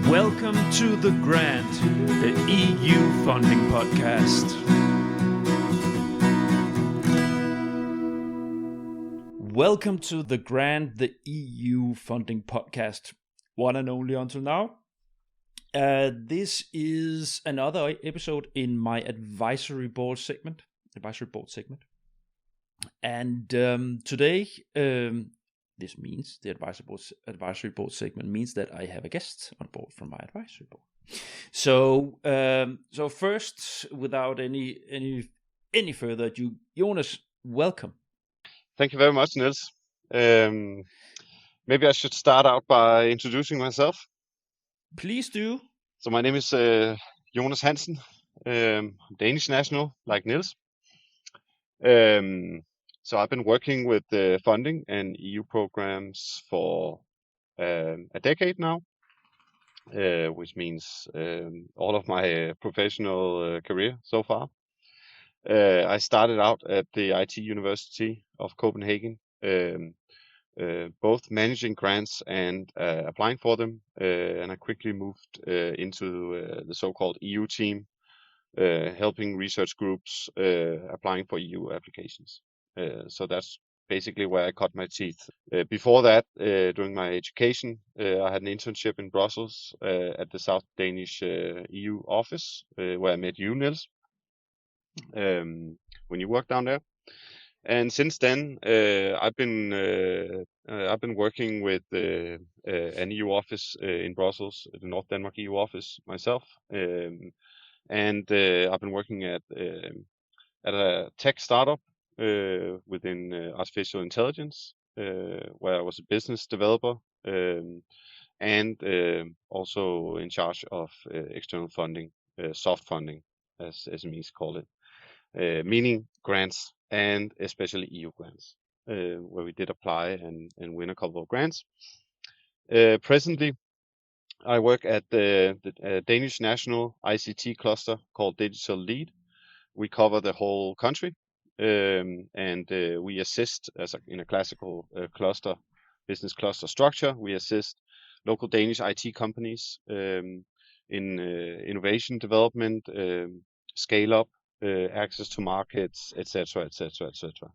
Welcome to The Grant, the EU funding podcast. Welcome to The Grant, the EU funding podcast. One and only until now. This is another episode in my advisory board segment. And today, this means the advisory board segment means that I have a guest on board from my advisory board. So first, without any further ado, Jonas, welcome. Thank you very much, Niels. Maybe I should start out by introducing myself. Please do. So my name is Jonas Hansen. I'm Danish national, like Niels. So I've been working with funding and EU programs for a decade now, which means all of my professional career so far. I started out at the IT University of Copenhagen, both managing grants and applying for them, and I quickly moved into the so-called EU team, helping research groups applying for EU applications. So that's basically where I cut my teeth. Before that, during my education, I had an internship in Brussels at the South Danish EU office, where I met you, Niels, when you worked down there. And since then, I've been working with an EU office in Brussels, the North Denmark EU office myself, and I've been working at a tech startup within artificial intelligence, where I was a business developer, and also in charge of external funding, soft funding, as SMEs call it, meaning grants and especially EU grants, where we did apply and win a couple of grants. Presently, I work at the Danish national ICT cluster called Digital Lead. We cover the whole country, and we assist in a classical business cluster structure. We assist local Danish IT companies in innovation development, scale up, access to markets, etc., etc., etc.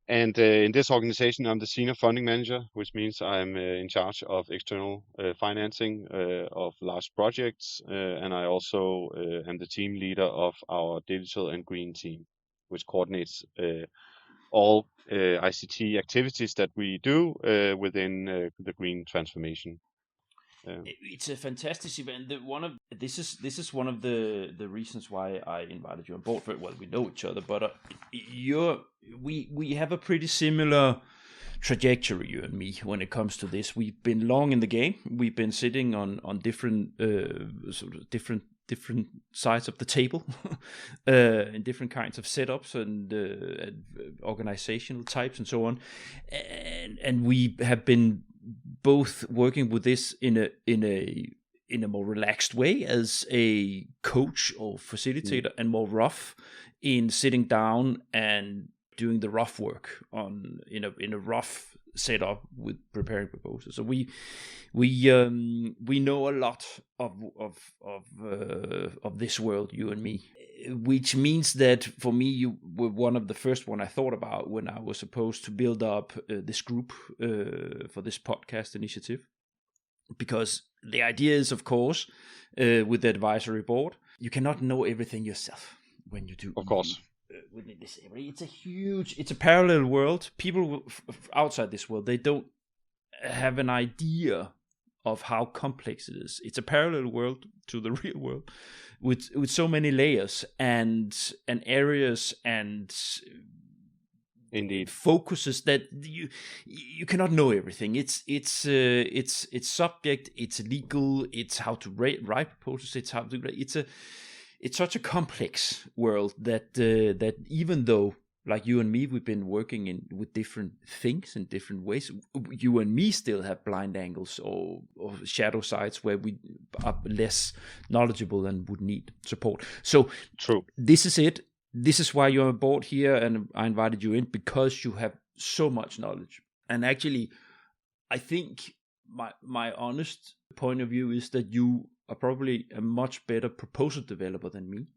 And in this organization, I'm the senior funding manager, which means I'm in charge of external financing of large projects, and I also am the team leader of our digital and green team, which coordinates all ICT activities that we do within the green transformation. It's a fantastic event. This is one of the reasons why I invited you on board. Well, we know each other, but we have a pretty similar trajectory, you and me, when it comes to this. We've been long in the game. We've been sitting on different different sides of the table, in different kinds of setups and organizational types and so on, and we have been both working with this in a more relaxed way as a coach or facilitator, and more rough in sitting down and doing the rough work in a rough setup with preparing proposals. So we know a lot of this world, you and me, which means that for me you were one of the first one I thought about when I was supposed to build up this group for this podcast initiative, because the idea is, of course, with the advisory board, you cannot know everything yourself when you do. Of course. Within this area, it's a parallel world. People outside this world, they don't have an idea of how complex it is. It's a parallel world to the real world, with so many layers and areas and indeed focuses that you cannot know everything. It's subject, it's legal, it's how to write proposals, it's such a complex world that even though, like you and me, we've been working with different things in different ways, you and me still have blind angles or shadow sides where we are less knowledgeable and would need support. So true. This is it. This is why you're on board here, and I invited you in because you have so much knowledge. And actually, I think my honest point of view is that you are probably a much better proposal developer than me,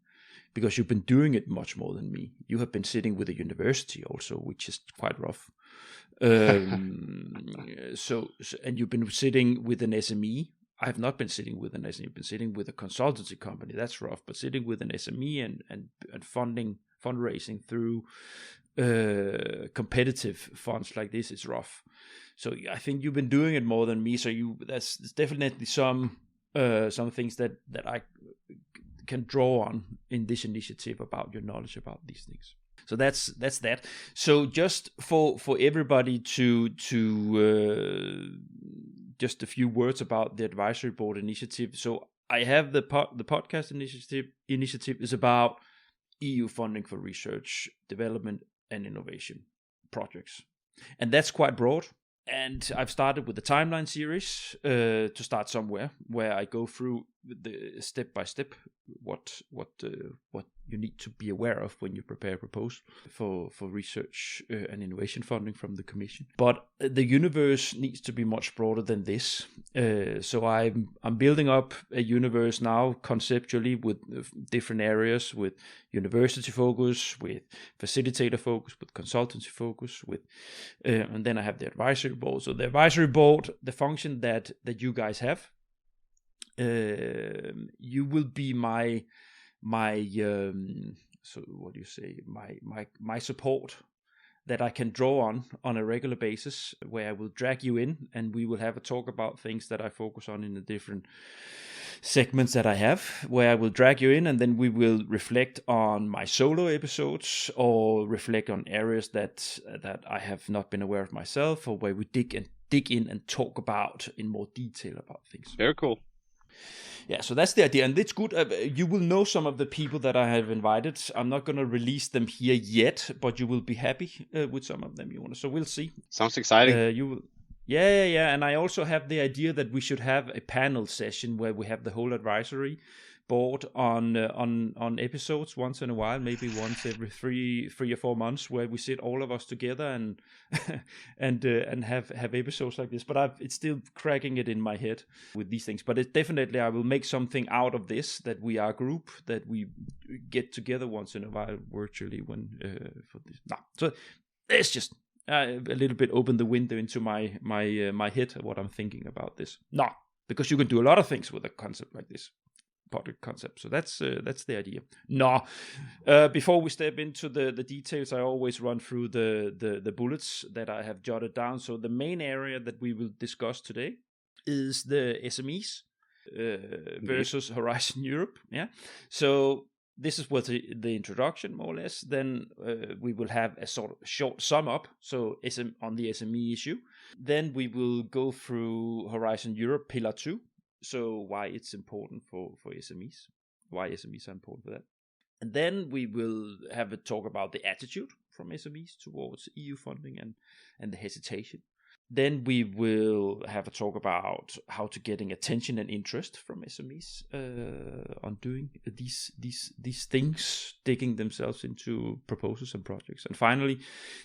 because you've been doing it much more than me. You have been sitting with a university also, which is quite rough. And you've been sitting with an SME. I have not been sitting with an SME. I've been sitting with a consultancy company. That's rough. But sitting with an SME and fundraising through competitive funds like this is rough. So I think you've been doing it more than me. So there's definitely some things that I can draw on in this initiative about your knowledge about these things. So that's that. So just for everybody to just a few words about the advisory board initiative. So I have the podcast initiative is about EU funding for research, development, and innovation projects, and that's quite broad. And I've started with the timeline series to start somewhere, where I go through the step by step what you need to be aware of when you prepare a proposal for research and innovation funding from the Commission. But the universe needs to be much broader than this. So I'm building up a universe now conceptually with different areas, with university focus, with facilitator focus, with consultancy focus, with and then I have the advisory board. So the advisory board, the function that you guys have, you will be my so what do you say, my support that I can draw on a regular basis, where I will drag you in and we will have a talk about things that I focus on in the different segments that I have, where I will drag you in, and then we will reflect on my solo episodes, or reflect on areas that I have not been aware of myself, or where we dig in and talk about in more detail about things. Very cool. Yeah, so that's the idea, and it's good. You will know some of the people that I have invited. I'm not going to release them here yet, but you will be happy with some of them. So we'll see. Sounds exciting. You will. Yeah. And I also have the idea that we should have a panel session where we have the whole advisory board on episodes once in a while, maybe once every 3 or 4 months, where we sit all of us together and and have episodes like this. But it's still cracking it in my head with these things. But definitely I will make something out of this, that we are a group, that we get together once in a while virtually when for this. So it's just a little bit open the window into my head of what I'm thinking about this. Because you can do a lot of things with a concept like this. Project concept. So that's the idea. Before we step into the details, I always run through the bullets that I have jotted down. So the main area that we will discuss today is the SMEs versus Horizon Europe. Yeah. So this is what the introduction, more or less. Then we will have a sort of short sum up. So on the SME issue. Then we will go through Horizon Europe Pillar 2. So why it's important for SMEs, why SMEs are important for that. And then we will have a talk about the attitude from SMEs towards EU funding and the hesitation. Then we will have a talk about how to getting attention and interest from SMEs on doing these things, digging themselves into proposals and projects. And finally,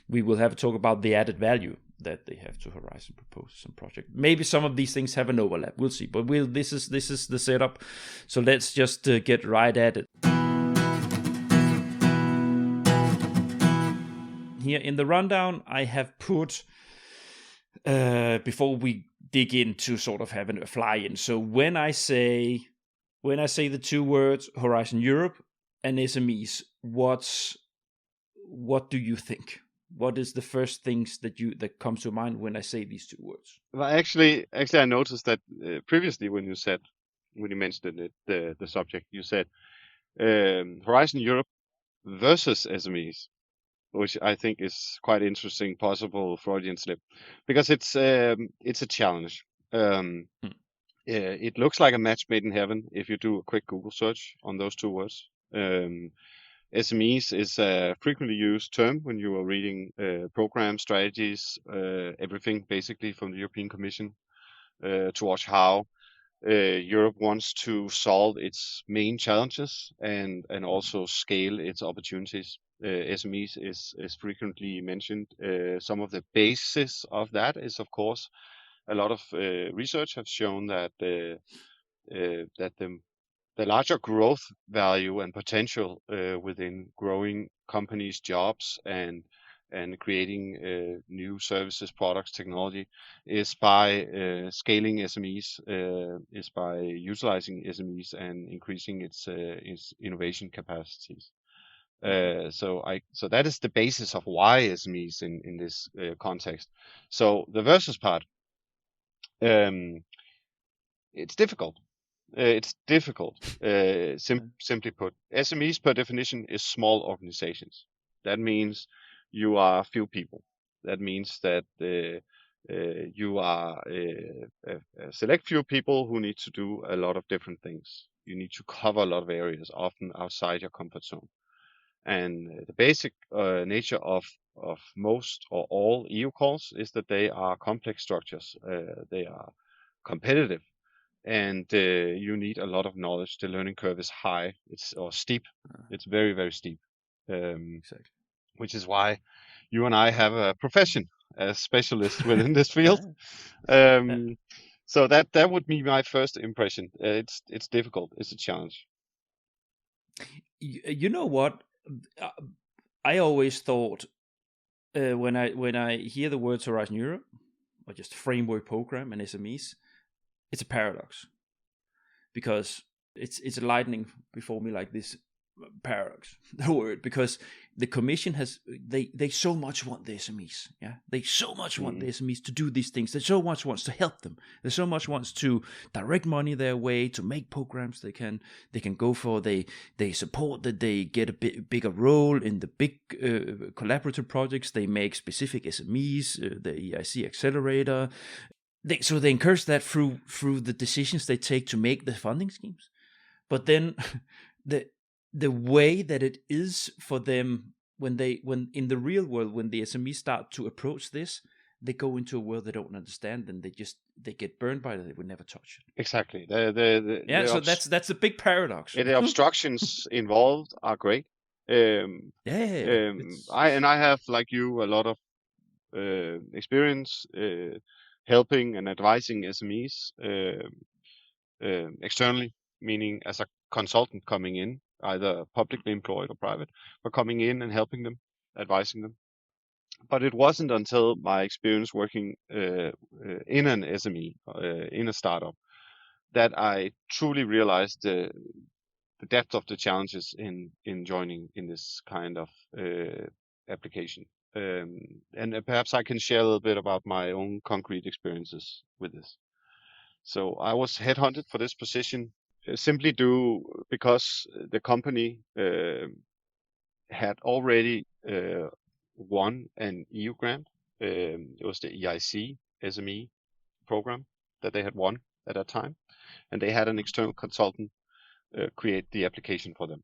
we will have a talk about the added value that they have to Horizon proposals and projects. Maybe some of these things have an overlap. We'll see. But this is the setup. So let's just get right at it. Here in the rundown, I have put before we dig into sort of having a fly-in. So when I say the two words Horizon Europe and SMEs, what do you think? What is the first things that comes to mind when I say these two words? Well, actually, I noticed that previously when you mentioned it, the subject, you said Horizon Europe versus SMEs, which I think is quite interesting, possible Freudian slip, because it's a challenge. It looks like a match made in heaven if you do a quick Google search on those two words. SMEs is a frequently used term when you are reading program strategies, everything basically from the European Commission towards how Europe wants to solve its main challenges and also scale its opportunities. SMEs is frequently mentioned. Some of the basis of that is, of course, a lot of research have shown that that the larger growth value and potential within growing companies' jobs and creating new services, products, technology is by scaling SMEs, is by utilizing SMEs and increasing its innovation capacities. So that is the basis of why SMEs in this context. So the versus part, it's difficult. Simply put. SMEs per definition is small organizations. That means you are few people. That means that you are a select few people who need to do a lot of different things. You need to cover a lot of areas, often outside your comfort zone. And the basic nature of most or all EU calls is that they are complex structures. They are competitive, and you need a lot of knowledge. The learning curve is high. It's steep. It's very, very steep. Exactly. Which is why you and I have a profession as specialists within this field. So that would be my first impression. It's difficult. It's a challenge. You know what? I always thought when I hear the words Horizon Europe or just framework program and SMEs, it's a paradox, because it's lightning before me like this paradox, the word, because the Commission has they so much want the SMEs, they so much want the SMEs to do these things. They so much wants to help them. They so much wants to direct money their way, to make programs they can go for. They support that they get a bigger role in the big collaborative projects. They make specific SMEs, the EIC Accelerator. So they encourage that through the decisions they take to make the funding schemes. But then the way that it is for them when in the real world, when the SMEs start to approach this, they go into a world they don't understand, and they get burned by it. They would never touch it. Exactly. So that's a big paradox. The obstructions involved are great. I have, like you, a lot of experience helping and advising SMEs externally, meaning as a consultant coming in, either publicly employed or private, but coming in and helping them, advising them. But it wasn't until my experience working in an SME, in a startup, that I truly realized the depth of the challenges in joining in this kind of application. And perhaps I can share a little bit about my own concrete experiences with this. So I was headhunted for this position simply because the company had already won an EU grant. It was the EIC SME program that they had won at that time, and they had an external consultant create the application for them.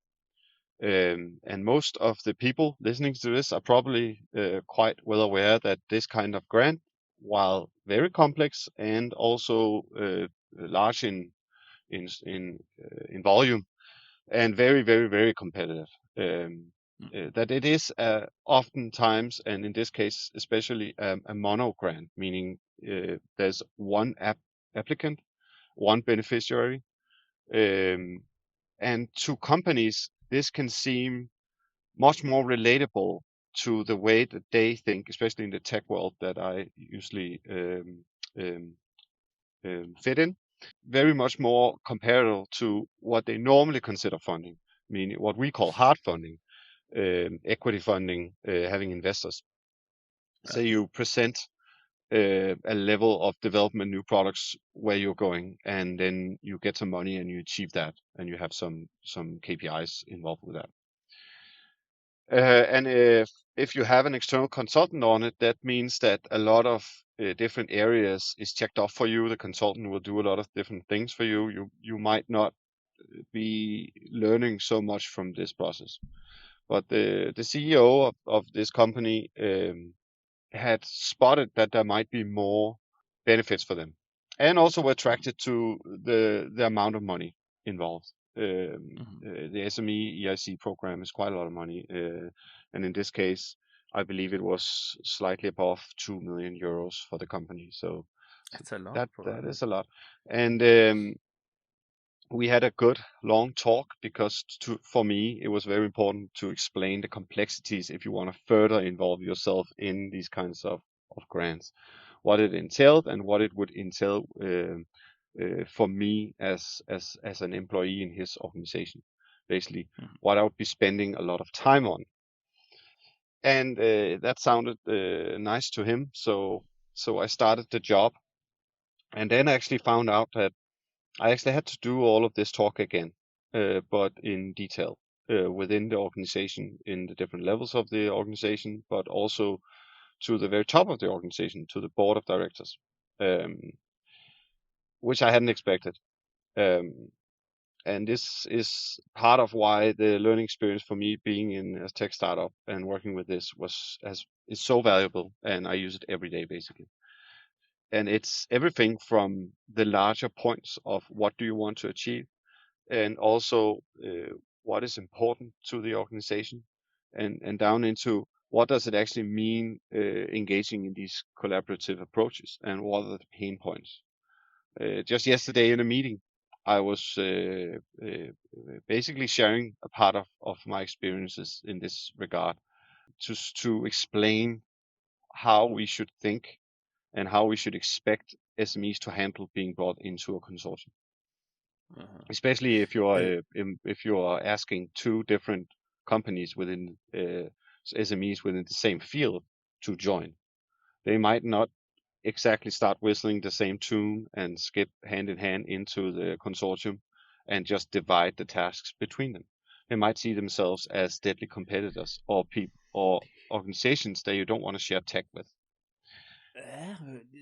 And most of the people listening to this are probably quite well aware that this kind of grant, while very complex and also large in volume and very, very, very competitive, that it is oftentimes, and in this case especially, a mono grant, meaning there's one applicant, one beneficiary, and to companies this can seem much more relatable to the way that they think, especially in the tech world that I usually fit in. Very much more comparable to what they normally consider funding, meaning what we call hard funding, equity funding, having investors. So you present a level of development, new products, where you're going, and then you get some money and you achieve that, and you have some KPIs involved with that. And if you have an external consultant on it, that means that a lot of different areas is checked off for you. The consultant will do a lot of different things for you. You might not be learning so much from this process. But the CEO of this company had spotted that there might be more benefits for them, and also were attracted to the amount of money involved. The SME EIC program is quite a lot of money, and in this case, I believe it was slightly above 2 million euros for the company. So That's a lot That for that a. is a lot. And we had a good long talk because for me it was very important to explain the complexities if you want to further involve yourself in these kinds of grants, what it entailed and what it would entail for me as an employee in his organization, basically what I would be spending a lot of time on. And that sounded nice to him, so I started the job, and then I actually found out that I actually had to do all of this talk again, but in detail, within the organization, in the different levels of the organization, but also to the very top of the organization, to the board of directors, which I hadn't expected. And this is part of why the learning experience for me being in a tech startup and working with this is so valuable, and I use it every day basically. And it's everything from the larger points of what do you want to achieve, and also what is important to the organization, and down into what does it actually mean engaging in these collaborative approaches, and what are the pain points. Just yesterday in a meeting, I was basically sharing a part of my experiences in this regard, to explain how we should think and how we should expect SMEs to handle being brought into a consortium. Especially if you are asking two different companies within SMEs within the same field to join, they might not exactly start whistling the same tune and skip hand in hand into the consortium and just divide the tasks between them. They might see themselves as deadly competitors, or organizations that you don't want to share tech with.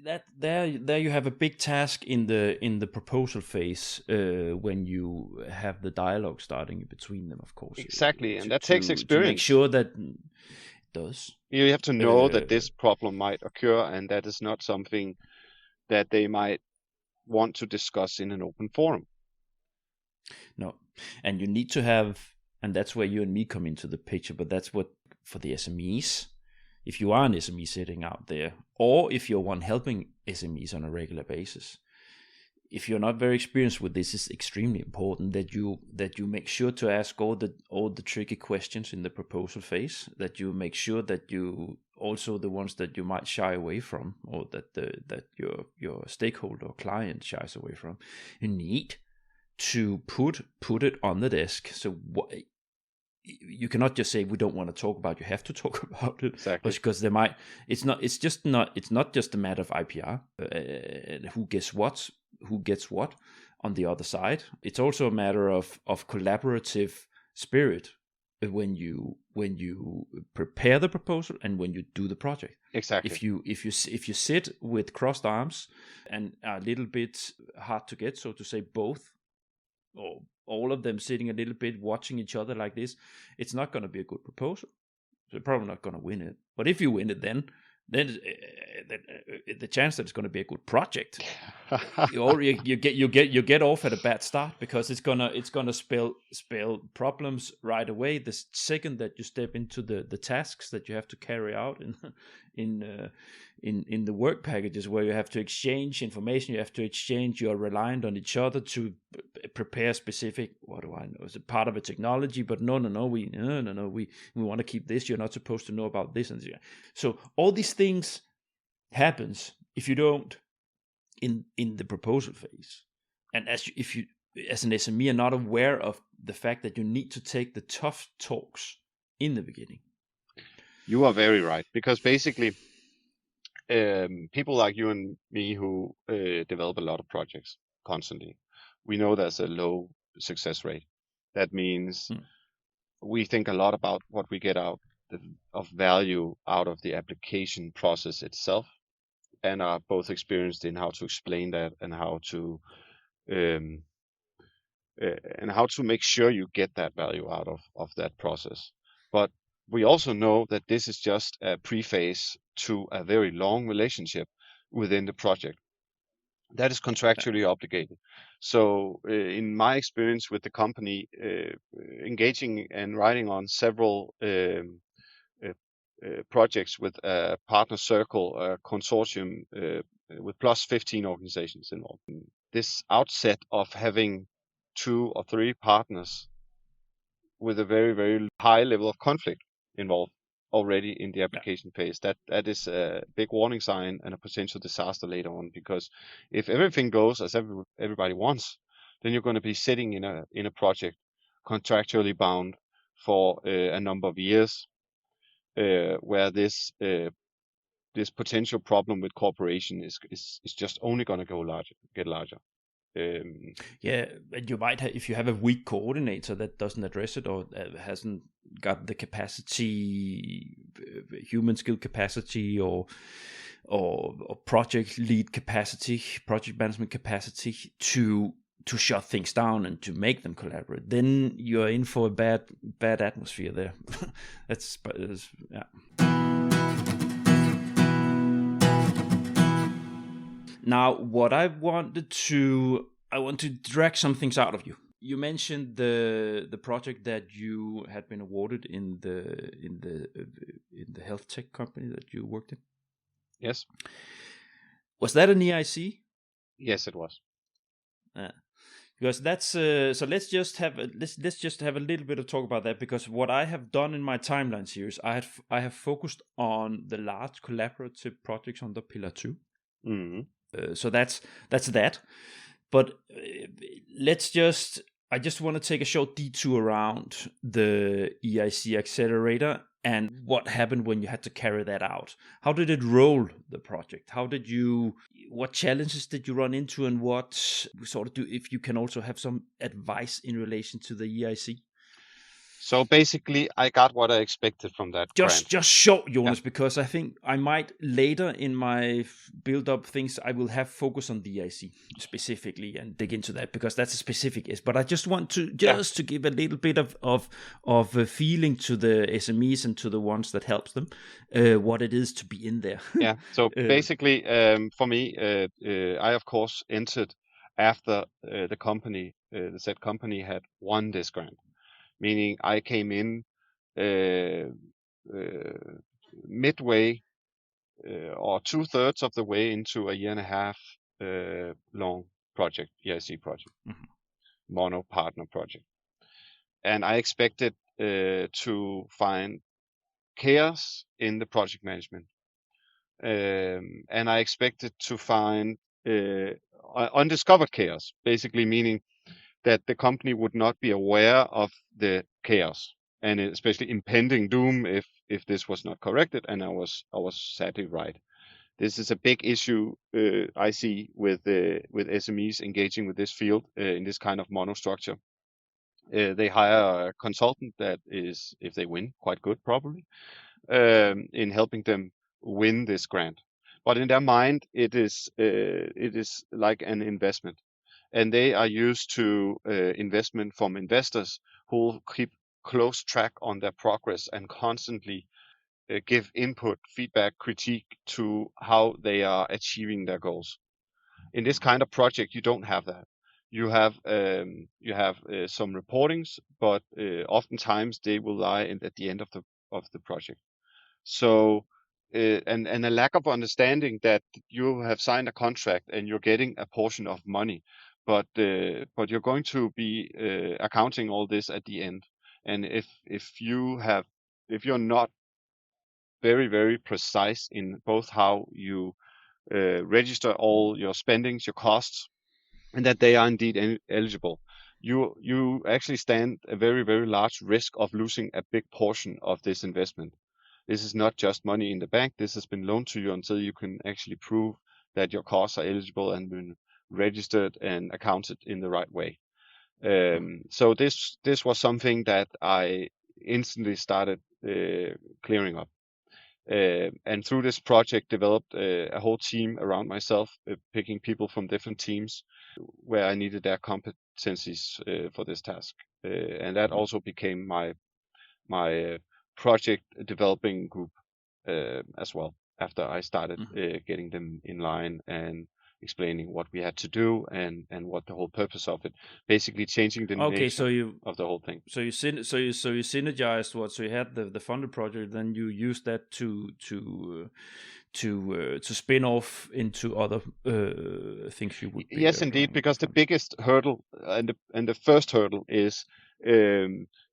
That there you have a big task in the proposal phase, when you have the dialogue starting between them, of course. Exactly, and that takes experience to make sure that it does. You have to know that this problem might occur, and that is not something that they might want to discuss in an open forum. No, and you need to have, and that's where you and me come into the picture. But that's what for the SMEs. If you are an SME sitting out there, or if you're one helping SMEs on a regular basis, if you're not very experienced with this, it's extremely important that you make sure to ask all the tricky questions in the proposal phase. That you make sure that you also the ones that you might shy away from, or that your stakeholder or client shies away from. You need to put it on the desk. So you cannot just say we don't want to talk about. You have to talk about it, exactly, because they might. It's not just a matter of IPR. Who gets what on the other side. It's also a matter of collaborative spirit when you prepare the proposal and when you do the project. Exactly. If you sit with crossed arms and are a little bit hard to get, so to say, both, or all of them sitting a little bit watching each other like this, it's not going to be a good proposal. So you're probably not going to win it. But if you win it, then the chance that it's going to be a good project, you get off at a bad start, because it's gonna spell problems right away the second that you step into the tasks that you have to carry out in the work packages, where you have to exchange information, you are reliant on each other to prepare specific, what do I know, is it part of a technology, but we want to keep this, you're not supposed to know about this, and so all these things happens if you don't in the proposal phase. And if you as an SME are not aware of the fact that you need to take the tough talks in the beginning. You are very right, because basically people like you and me who develop a lot of projects constantly, we know there's a low success rate. That means we think a lot about what we get out of value out of the application process itself, and are both experienced in how to explain that and how to make sure you get that value out of that process. But we also know that this is just a preface to a very long relationship within the project that is contractually obligated. So in my experience with the company, engaging and writing on several projects with a partner circle, a consortium with plus 15 organizations involved. This outset of having 2 or 3 partners with a very, very high level of conflict involved already in the application phase, that is a big warning sign and a potential disaster later on. Because if everything goes as everybody wants, then you're going to be sitting in a project contractually bound for a number of years, where this potential problem with cooperation is just only going to get larger. Yeah, and you might have, if you have a weak coordinator that doesn't address it or hasn't got the capacity, human skill capacity, or project lead capacity, project management capacity to shut things down and to make them collaborate, then you're in for a bad atmosphere there. That's yeah. Now, what I want to drag some things out of you. You mentioned the project that you had been awarded in the health tech company that you worked in. Yes. Was that an EIC? Yes, it was. Because that's so. Let's just have a little bit of talk about that, because what I have done in my timeline series, I have focused on the large collaborative projects under Pillar 2. Mm-hmm. So that's that. But I just want to take a short detour around the EIC Accelerator and what happened when you had to carry that out. How did it roll, the project? What challenges did you run into, and what sort of if you can also have some advice in relation to the EIC? So basically, I got what I expected from that grant. Just short, Jonas, because I think I might later in my build-up things, I will have focus on the EIC specifically and dig into that, because that's a specific is. But I just want to to give a little bit of a feeling to the SMEs and to the ones that helps them, what it is to be in there. Yeah. So basically, for me, I of course entered after the said company had won this grant. Meaning I came in midway or 2/3 of the way into a 1.5 year long project, EIC project, mono partner project. And I expected to find chaos in the project management. And I expected to find undiscovered chaos, basically meaning that the company would not be aware of the chaos, and especially impending doom if this was not corrected. And I was sadly right. This is a big issue I see with SMEs engaging with this field in this kind of monostructure. They hire a consultant that is, if they win, quite good probably, in helping them win this grant. But in their mind, it is like an investment. And they are used to investment from investors who will keep close track on their progress and constantly give input, feedback, critique to how they are achieving their goals. In this kind of project, you don't have that. You have some reportings, but oftentimes they will lie at the end of the project. So and a lack of understanding that you have signed a contract and you're getting a portion of money, but you're going to be accounting all this at the end. And if you're not very, very precise in both how you register all your spendings, your costs, and that they are indeed eligible, you actually stand a very, very large risk of losing a big portion of this investment. This is not just money in the bank. This has been loaned to you until you can actually prove that your costs are eligible and been registered and accounted in the right way. So this was something that I instantly started clearing up. And through this project, developed a whole team around myself, picking people from different teams where I needed their competencies for this task. And that also became my project developing group as well, after I started getting them in line and explaining what we had to do and what the whole purpose of it, basically changing the nature of the whole thing. So you synergized what? So you had the funded project, then you used that to spin off into other things you would be. Yes, indeed, because the biggest hurdle and the first hurdle is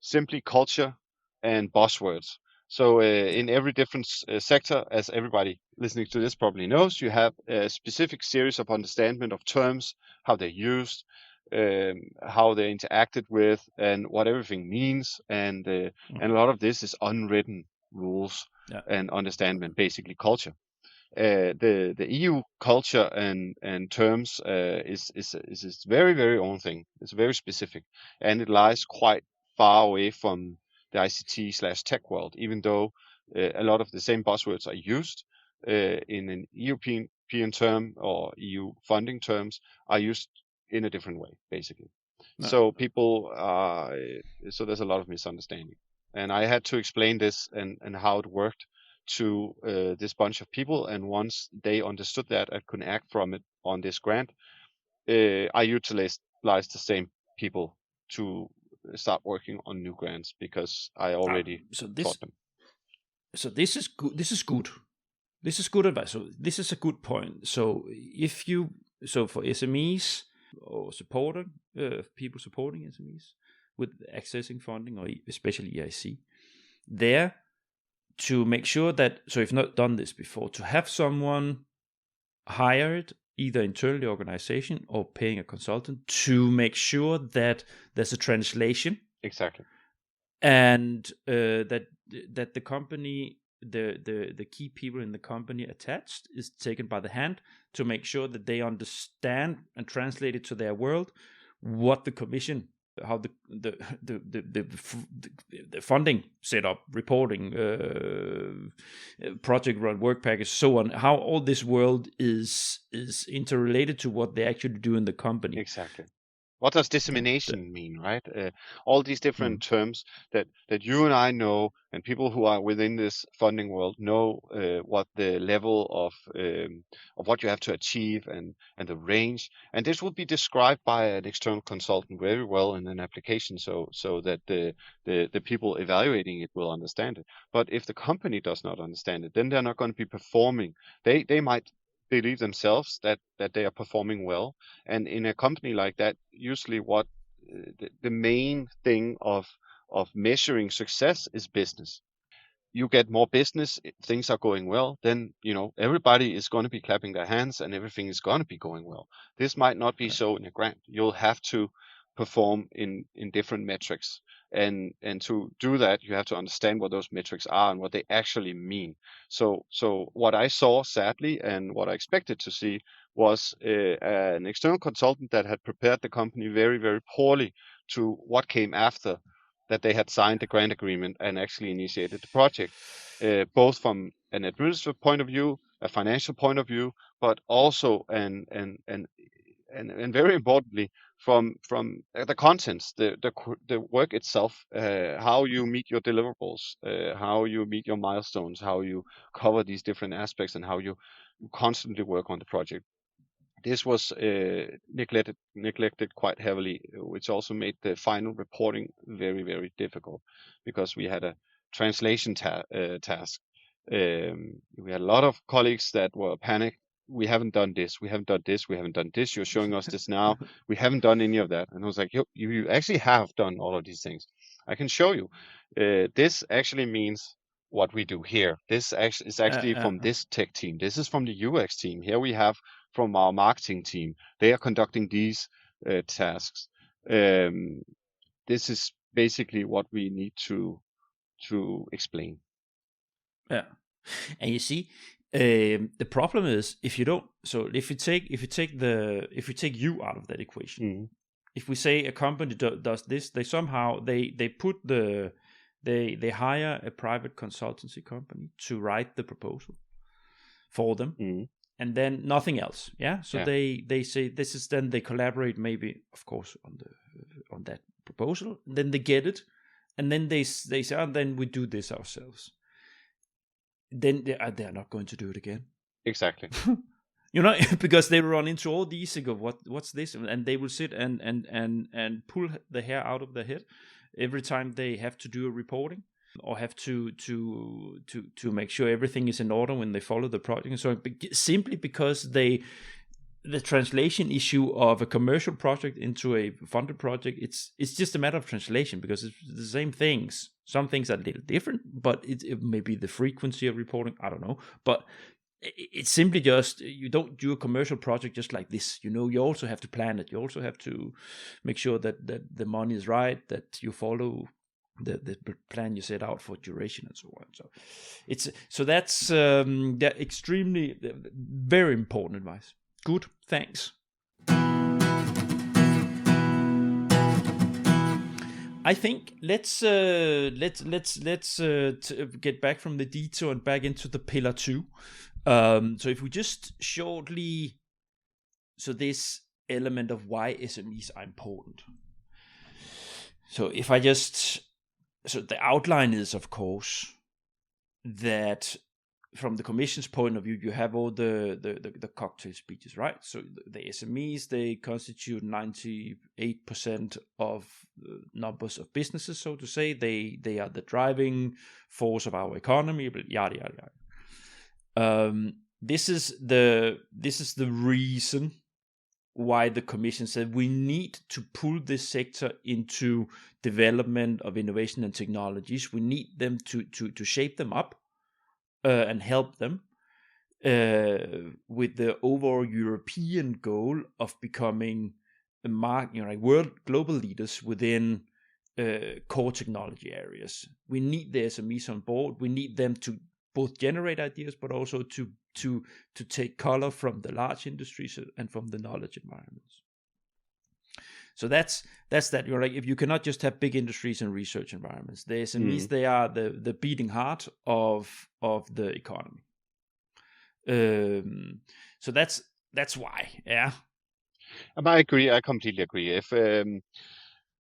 simply culture and buzzwords. So in every different sector, as everybody listening to this probably knows, you have a specific series of understanding of terms, how they're used, how they're interacted with, and what everything means. And a lot of this is unwritten rules and understanding, basically culture. The EU culture and terms is its very, very own thing. It's very specific, and it lies quite far away from the ICT/tech world, even though a lot of the same buzzwords are used in an European term or EU funding terms are used in a different way, basically. So so there's a lot of misunderstanding, and I had to explain this and how it worked to this bunch of people, and once they understood that and could act from it on this grant, I utilized the same people to start working on new grants because I already taught them. So this is good. This is good advice. So this is a good point. So for SMEs or people supporting SMEs with accessing funding, or especially EIC, there, to make sure that, so if not done this before, to have someone hired either internally organization or paying a consultant to make sure that there's a translation. Exactly. And that the company, the key people in the company attached is taken by the hand to make sure that they understand and translate it to their world, what the commission, how the funding setup, reporting, project run, work package, so on, how all this world is interrelated to what they actually do in the company. Exactly. What does dissemination mean, right? All these different terms that you and I know, and people who are within this funding world know what the level of what you have to achieve and the range. And this would be described by an external consultant very well in an application, so that the people evaluating it will understand it. But if the company does not understand it, then they're not going to be performing. They might believe themselves that they are performing well, and in a company like that, usually what the main thing of measuring success is business. You get more business, things are going well, then everybody is going to be clapping their hands and everything is going to be going well. This might not be so in a grant. You'll have to perform in different metrics, and to do that you have to understand what those metrics are and what they actually mean. So what I saw, sadly, and what I expected to see was an external consultant that had prepared the company very, very poorly to what came after that they had signed the grant agreement and actually initiated the project, both from an administrative point of view, a financial point of view, but also and very importantly from the contents, the work itself, how you meet your deliverables, how you meet your milestones, how you cover these different aspects, and how you constantly work on the project. This was neglected quite heavily, which also made the final reporting very, very difficult, because we had a translation task. We had a lot of colleagues that were panicked. We haven't done this. We haven't done this. We haven't done this. You're showing us this now. We haven't done any of that. And I was like, you actually have done all of these things. I can show you. This actually means what we do here. This is actually from this tech team. This is from the UX team. Here we have from our marketing team. They are conducting these tasks. This is basically what we need to explain. Yeah, and you see, the problem is if you don't. So if you take you out of that equation, if we say a company does this, they somehow they put they hire a private consultancy company to write the proposal for them, and then nothing else. Yeah, so they say this is, then they collaborate, maybe of course on that proposal, and then they get it, and then they say, then we do this ourselves. Then they are not going to do it again. Exactly. because they will run into all these and go, what's this? And they will sit and pull the hair out of their head every time they have to do a reporting, or have to make sure everything is in order when they follow the project and so on. Simply because the translation issue of a commercial project into a funded project, it's just a matter of translation, because it's the same things. Some things are a little different, but it may be the frequency of reporting, I don't know. But it's simply just, you don't do a commercial project just like this. You also have to plan it. You also have to make sure that the money is right, that you follow the plan you set out for duration and so on. So that's extremely very important advice. Good, thanks. I think let's get back from the detour and back into the pillar 2. So if we just shortly, so this element of why SMEs are important. So if I just, so the outline is, of course, that from the Commission's point of view, you have all the cocktail speeches, right? So the SMEs, they constitute 98% of numbers of businesses, so to say. They are the driving force of our economy, yada yada yada. This is the reason why the Commission said we need to pull this sector into development of innovation and technologies. We need them to shape them up. And help them with the overall European goal of becoming world global leaders within core technology areas. We need the SMEs on board. We need them to both generate ideas, but also to take color from the large industries and from the knowledge environments. So that's that. If you cannot just have big industries and research environments, the SMEs, they are the beating heart of the economy. So that's why, yeah. I agree. I completely agree. If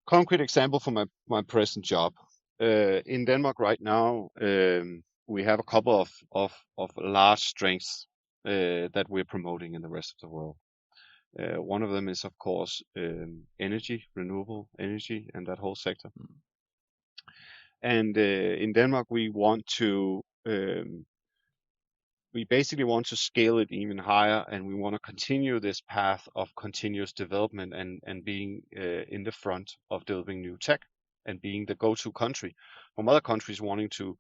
concrete example for my present job in Denmark right now, we have a couple of large strengths that we're promoting in the rest of the world. One of them is, of course, energy, renewable energy, and that whole sector. And in Denmark, we basically want to scale it even higher, and we want to continue this path of continuous development and being in the front of developing new tech and being the go-to country from other countries wanting to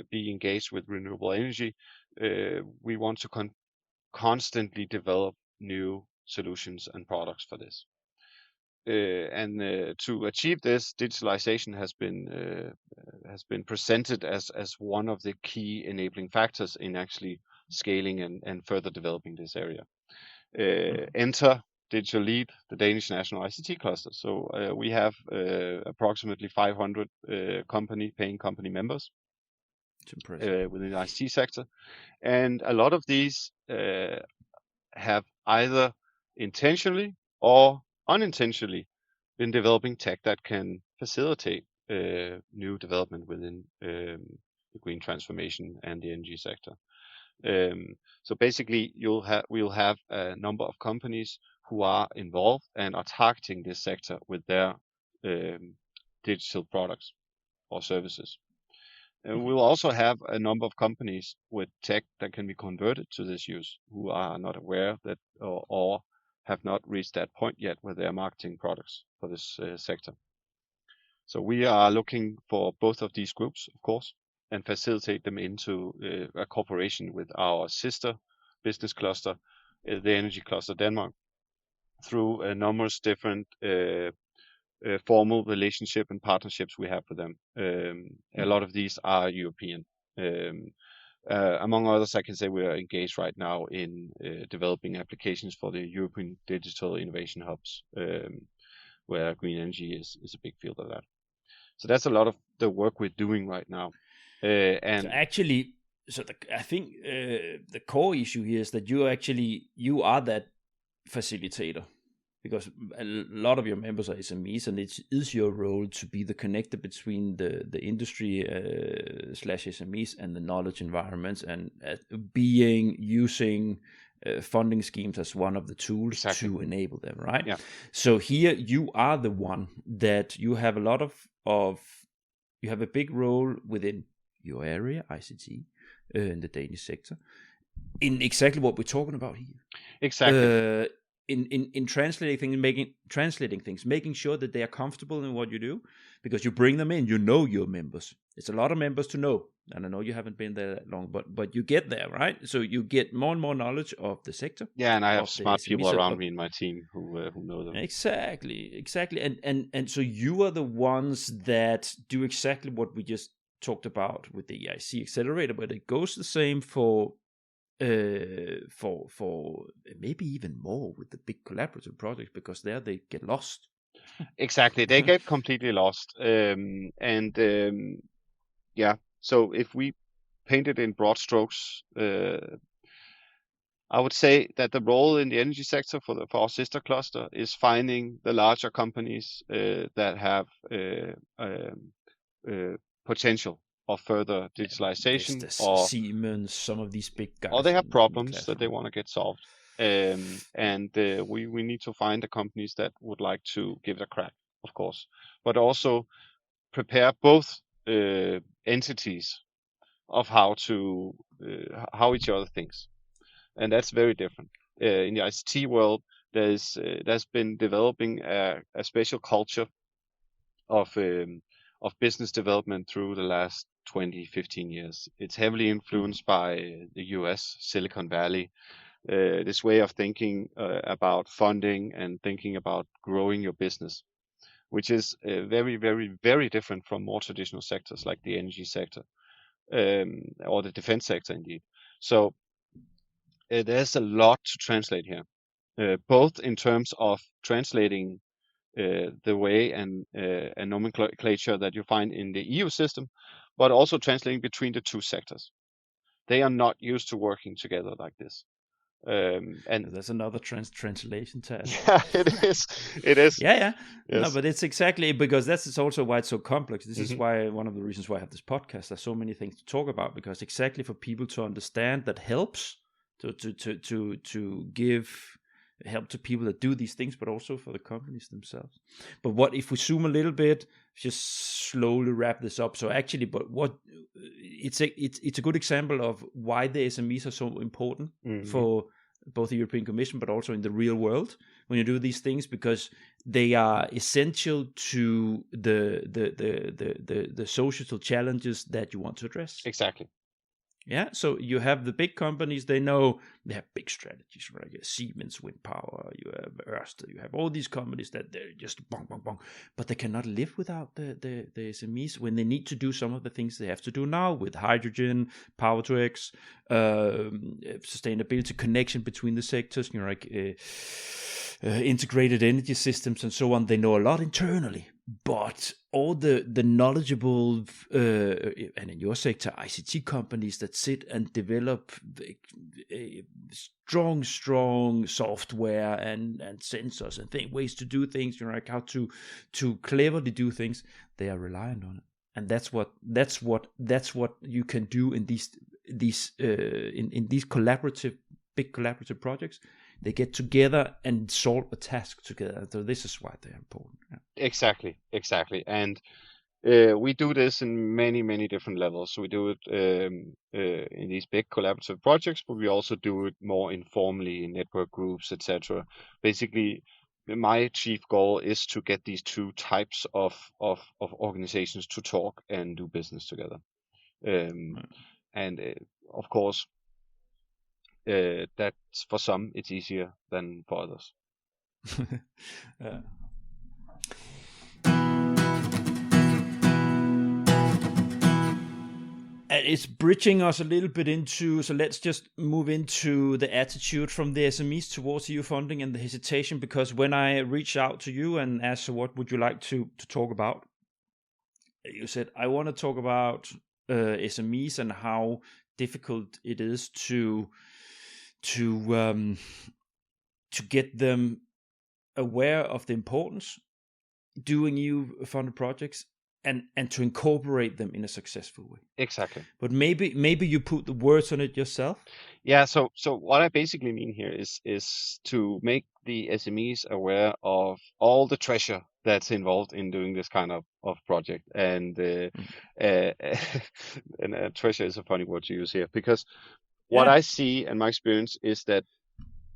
be engaged with renewable energy. We want to constantly develop new solutions and products for this. And to achieve this, digitalization has been presented as one of the key enabling factors in actually scaling and further developing this area. Enter Digital Lead, the Danish national ICT cluster. So we have approximately 500 paying company members within the ICT sector, and a lot of these have either intentionally or unintentionally been developing tech that can facilitate new development within the green transformation and the energy sector. So basically, we'll have a number of companies who are involved and are targeting this sector with their digital products or services. And we'll also have a number of companies with tech that can be converted to this use who are not aware that or have not reached that point yet where they are marketing products for this sector. So we are looking for both of these groups, of course, and facilitate them into a cooperation with our sister business cluster, the Energy Cluster Denmark, through numerous different formal relationship and partnerships we have with them. A lot of these are European. Among others, I can say we are engaged right now in developing applications for the European Digital Innovation Hubs, where green energy is a big field of that. So that's a lot of the work we're doing right now. And so actually, I think the core issue here is that you are that facilitator, because a lot of your members are SMEs, and it is your role to be the connector between the industry / SMEs and the knowledge environments, and using funding schemes as one of the tools Exactly. to enable them, right? Yeah. So here you are the one that you have a lot of you have a big role within your area, ICT, in the Danish sector, in exactly what we're talking about here. Exactly. In translating things, making sure that they are comfortable in what you do, because you bring them in, you know your members. It's a lot of members to know, and I know you haven't been there that long, but you get there, right? So you get more and more knowledge of the sector. Yeah, and I have Of the smart people SMEs, around me in my team who know them. Exactly, and so you are the ones that do exactly what we just talked about with the EIC Accelerator, but it goes the same for maybe even more with the big collaborative projects, because there they get lost. Exactly, they get completely lost. Yeah, so if we paint it in broad strokes, I would say that the role in the energy sector for our sister cluster is finding the larger companies that have potential of further digitalization, or Siemens, some of these big guys, or they have in the problems that they classroom. want to get solved. We need to find the companies that would like to give it a crack, of course, but also prepare both entities of how each other thinks, and that's very different. In the ICT world, there's been developing a special culture of business development through the last 20-15 years. It's heavily influenced by the US, Silicon Valley, this way of thinking about funding and thinking about growing your business, which is very, very, very different from more traditional sectors like the energy sector, or the defense sector, indeed. So there's a lot to translate here, both in terms of translating the way and nomenclature that you find in the EU system, but also translating between the two sectors. They are not used to working together like this. And There's another translation task. yeah, it is. It is. Yeah. No, Yes. but it's exactly because that's also why it's so complex. This is Mhm. why one of the reasons why I have this podcast. There's so many things to talk about, because exactly for people to understand, that helps to give help to people that do these things, but also for the companies themselves. But what if we zoom a little bit, just slowly wrap this up? So actually, but what it's a good example of why the SMEs are so important for both the European Commission, but also in the real world when you do these things, because they are essential to the societal challenges that you want to address. Exactly. Yeah, so you have the big companies, they know they have big strategies, right? You have Siemens Wind Power, you have Ørsted, you have all these companies that they're just bong, bong, bong, but they cannot live without the SMEs when they need to do some of the things they have to do now with hydrogen, power to X, sustainability, connection between the sectors, you know, like integrated energy systems and so on. They know a lot internally, but all the knowledgeable and in your sector ICT companies that sit and develop strong software and sensors and ways to do things, you know, like how to cleverly do things, they are reliant on it. And that's what you can do in these in these big collaborative projects. They get together and solve a task together. So this is why they're important. Yeah. Exactly. And we do this in many different levels. So we do it in these big collaborative projects, but we also do it more informally in network groups, etc. Basically, my chief goal is to get these two types of organizations to talk and do business together. And of course, that's for some it's easier than for others. It's bridging us a little bit into, so let's just move into the attitude from the SMEs towards EU funding and the hesitation, because when I reached out to you and asked, what would you like to talk about? You said, I want to talk about SMEs and how difficult it is to get them aware of the importance doing EU funded projects, and to incorporate them in a successful way. Exactly. But maybe you put the words on it yourself. Yeah, so what I basically mean here is to make the SMEs aware of all the treasure that's involved in doing this kind of project. And uh, and treasure is a funny word to use here, because what Yeah. I see and my experience is that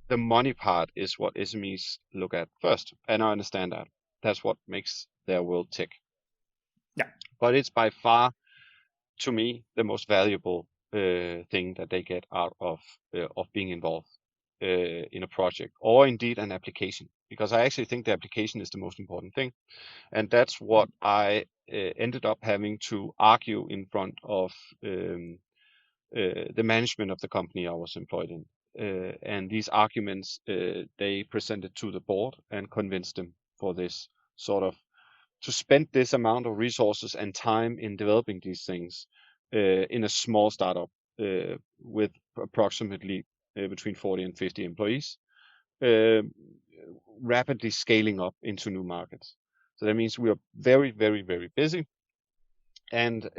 the money part is what SMEs look at first, and I understand that. That's what makes their world tick. Yeah. But it's by far, to me, the most valuable thing that they get out of being involved in a project, or indeed an application, because I actually think the application is the most important thing, and that's what I ended up having to argue in front of the management of the company I was employed in. And these arguments they presented to the board and convinced them for this sort of to spend this amount of resources and time in developing these things in a small startup with approximately between 40 and 50 employees, uh, rapidly scaling up into new markets. So that means we are very, very, very busy. And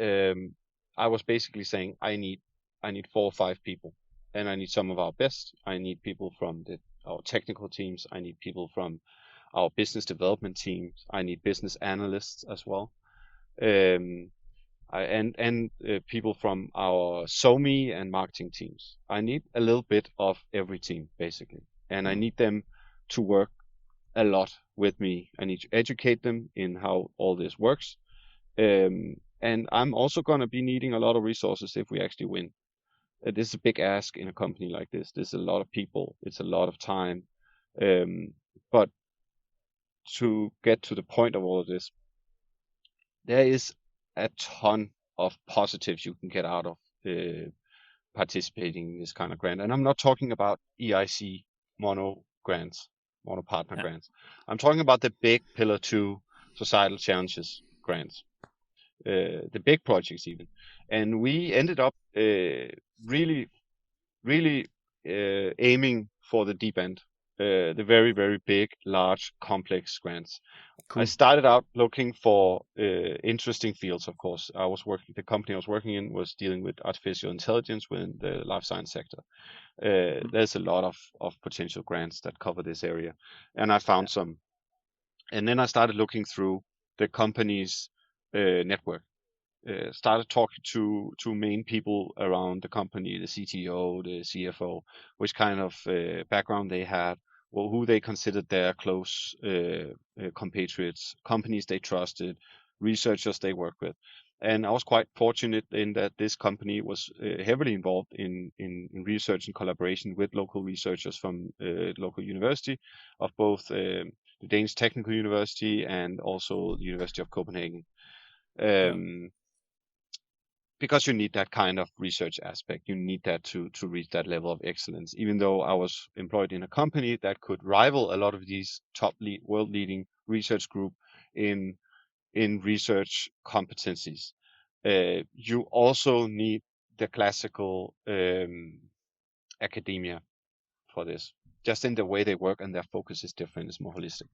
I was basically saying, I need 4 or 5 people, and I need some of our best. I need people from our technical teams. I need people from our business development teams. I need business analysts as well. And people from our SME and marketing teams. I need a little bit of every team, basically. And I need them to work a lot with me. I need to educate them in how all this works. And I'm also going to be needing a lot of resources if we actually win. This is a big ask in a company like this. There's a lot of people. It's a lot of time. But to get to the point of all of this, there is a ton of positives you can get out of participating in this kind of grant. And I'm not talking about EIC mono partner grants. I'm talking about the big Pillar 2 societal challenges grants, the big projects even. And we ended up really aiming for the deep end, the very, very big, large, complex grants. Cool. I started out looking for interesting fields, of course. The company I was working in was dealing with artificial intelligence within the life science sector. There's a lot of potential grants that cover this area, and I found some. And then I started looking through the company's network. Started talking to main people around the company, the CTO, the CFO, which kind of background they had, or who they considered their close compatriots, companies they trusted, researchers they worked with. And I was quite fortunate in that this company was heavily involved in research and collaboration with local researchers from local university of both the Danish Technical University and also the University of Copenhagen. Because you need that kind of research aspect. You need that to reach that level of excellence. Even though I was employed in a company that could rival a lot of these top world-leading research group in research competencies, you also need the classical academia for this. Just in the way they work, and their focus is different. It's more holistic.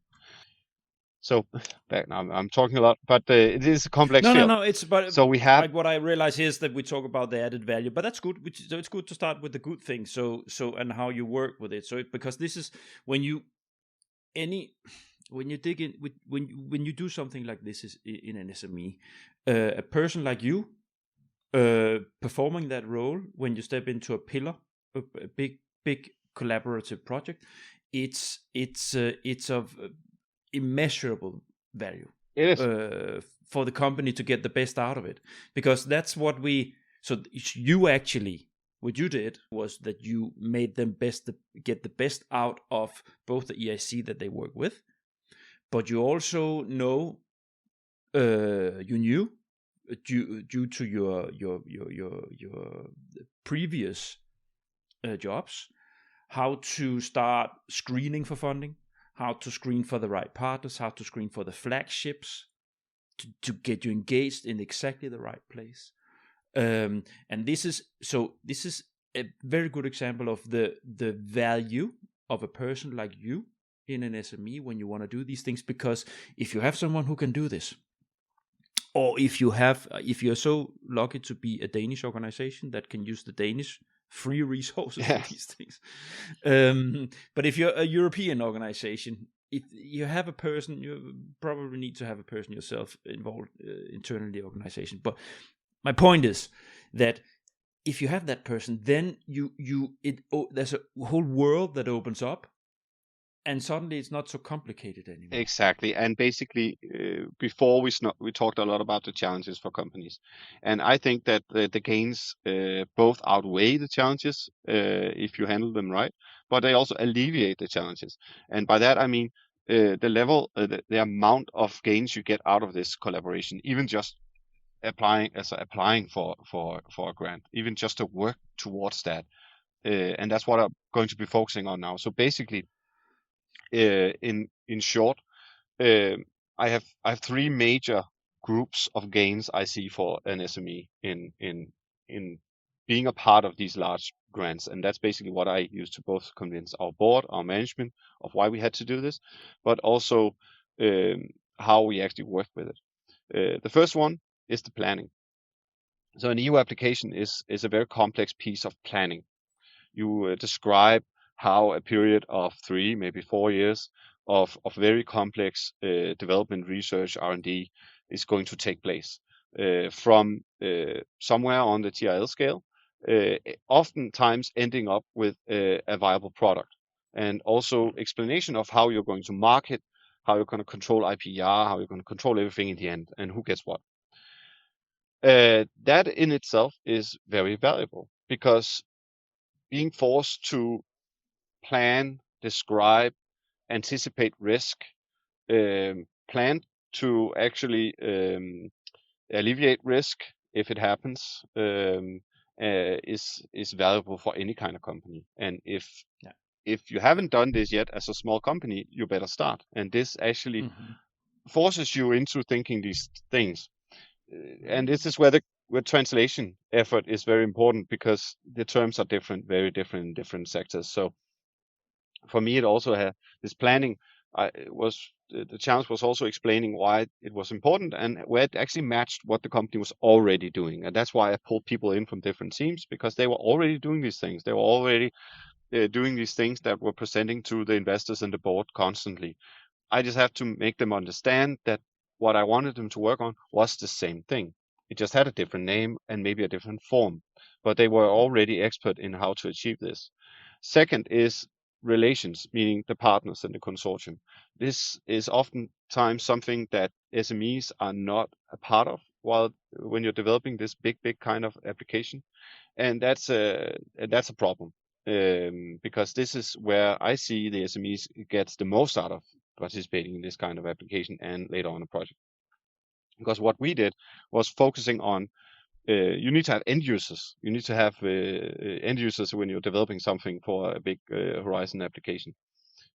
So I'm talking a lot, but it is a complex field. No. So we have. Like what I realize here is that we talk about the added value, but that's good. So it's good to start with the good things. So and how you work with it. So because this is when you dig in when you do something like this is in an SME, a person like you, performing that role when you step into a pillar, a big collaborative project, it's of immeasurable value. It is. For the company to get the best out of it, because that's what you actually, what you did was that you made them get the best out of both the EIC that they work with, but you also knew due to your previous jobs how to start screening for funding, how to screen for the right partners, how to screen for the flagships to get you engaged in exactly the right place. And this is a very good example of the value of a person like you in an SME when you want to do these things, because if you have someone who can do this, or if you're so lucky to be a Danish organization that can use the Danish free resources for Yeah, these things. But if you're a European organization, if you have a person, you probably need to have a person yourself involved internally in the organization. But my point is that if you have that person, then there's a whole world that opens up, and suddenly it's not so complicated anymore. exactly. And basically, before we talked a lot about the challenges for companies, and I think that the gains both outweigh the challenges if you handle them right, but they also alleviate the challenges. And by that I mean the level, the amount of gains you get out of this collaboration, even just applying for a grant, even just to work towards that. And that's what I'm going to be focusing on now. So basically, in short, I have three major groups of gains I see for an SME in being a part of these large grants, and that's basically what I use to both convince our board, our management, of why we had to do this, but also how we actually work with it. The first one is the planning. So an EU application is a very complex piece of planning. You describe how a period of 3, maybe 4 years of very complex development, research, R&D is going to take place from somewhere on the TRL scale, oftentimes ending up with a viable product, and also explanation of how you're going to market, how you're going to control IPR, how you're going to control everything in the end, and who gets what. That in itself is very valuable, because being forced to plan, describe, anticipate risk, plan to actually alleviate risk if it happens, is valuable for any kind of company. And if you haven't done this yet as a small company, you better start. And this actually forces you into thinking these things. And this is where the translation effort is very important, because the terms are very different in different sectors. So for me, it also had this planning. The challenge was also explaining why it was important and where it actually matched what the company was already doing. And that's why I pulled people in from different teams, because they were already doing these things. They were already doing these things that were presenting to the investors and the board constantly. I just have to make them understand that what I wanted them to work on was the same thing. It just had a different name and maybe a different form, but they were already expert in how to achieve this. Second is relations, meaning the partners and the consortium. This is oftentimes something that SMEs are not a part of when you're developing this big kind of application, and that's a problem, because this is where I see the SMEs gets the most out of participating in this kind of application and later on a project. Because what we did was focusing on you need to have end users. You need to have end users when you're developing something for a big Horizon application.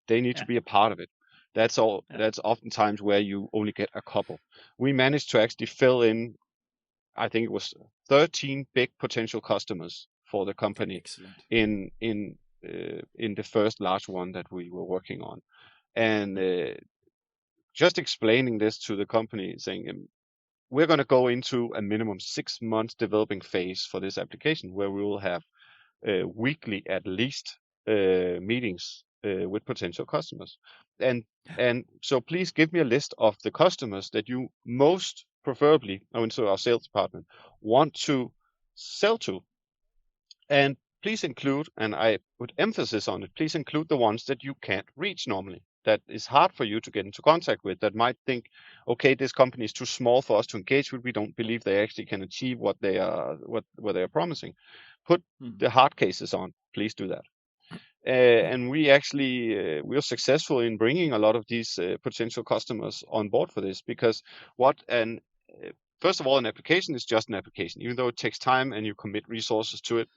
They need to be a part of it. That's all. That's oftentimes where you only get a couple. We managed to actually fill in, I think it was 13 big potential customers for the company. Excellent. in the first large one that we were working on, and just explaining this to the company, saying we're going to go into a minimum 6 months developing phase for this application, where we will have weekly at least meetings with potential customers. And so please give me a list of the customers that you most preferably, into our sales department, want to sell to. And please include, and I put emphasis on it, please include the ones that you can't reach normally, that is hard for you to get into contact with, that might think, okay, this company is too small for us to engage with. We don't believe they actually can achieve what they are promising. Put the hard cases on. Please do that. And we actually we are successful in bringing a lot of these potential customers on board for this, because first of all, an application is just an application. Even though it takes time and you commit resources to it,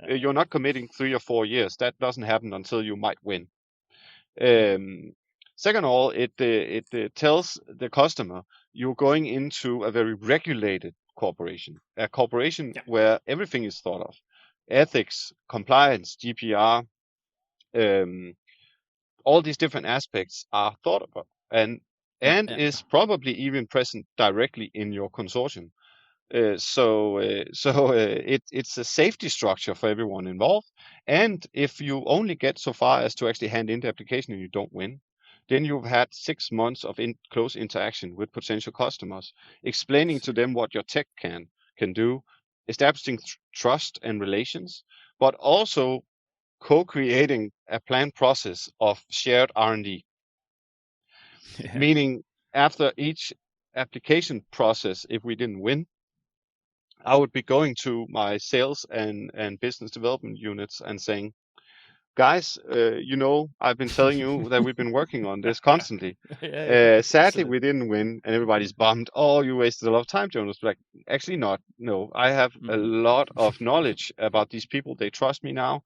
you're not committing 3 or 4 years. That doesn't happen until you might win. Second of all, it tells the customer you're going into a very regulated corporation, a corporation where everything is thought of: ethics, compliance, GDPR, all these different aspects are thought about. And and is probably even present directly in your consortium. It's a safety structure for everyone involved. And if you only get so far as to actually hand in the application and you don't win, then you've had 6 months of close interaction with potential customers, explaining to them what your tech can do, establishing trust and relations, but also co-creating a planned process of shared R&D. Meaning, after each application process, if we didn't win, I would be going to my sales and business development units and saying, guys, I've been telling you that we've been working on this constantly. Sadly, we didn't win, and everybody's bummed. Oh, you wasted a lot of time, Jonas. Like, actually not. No, I have a lot of knowledge about these people. They trust me now.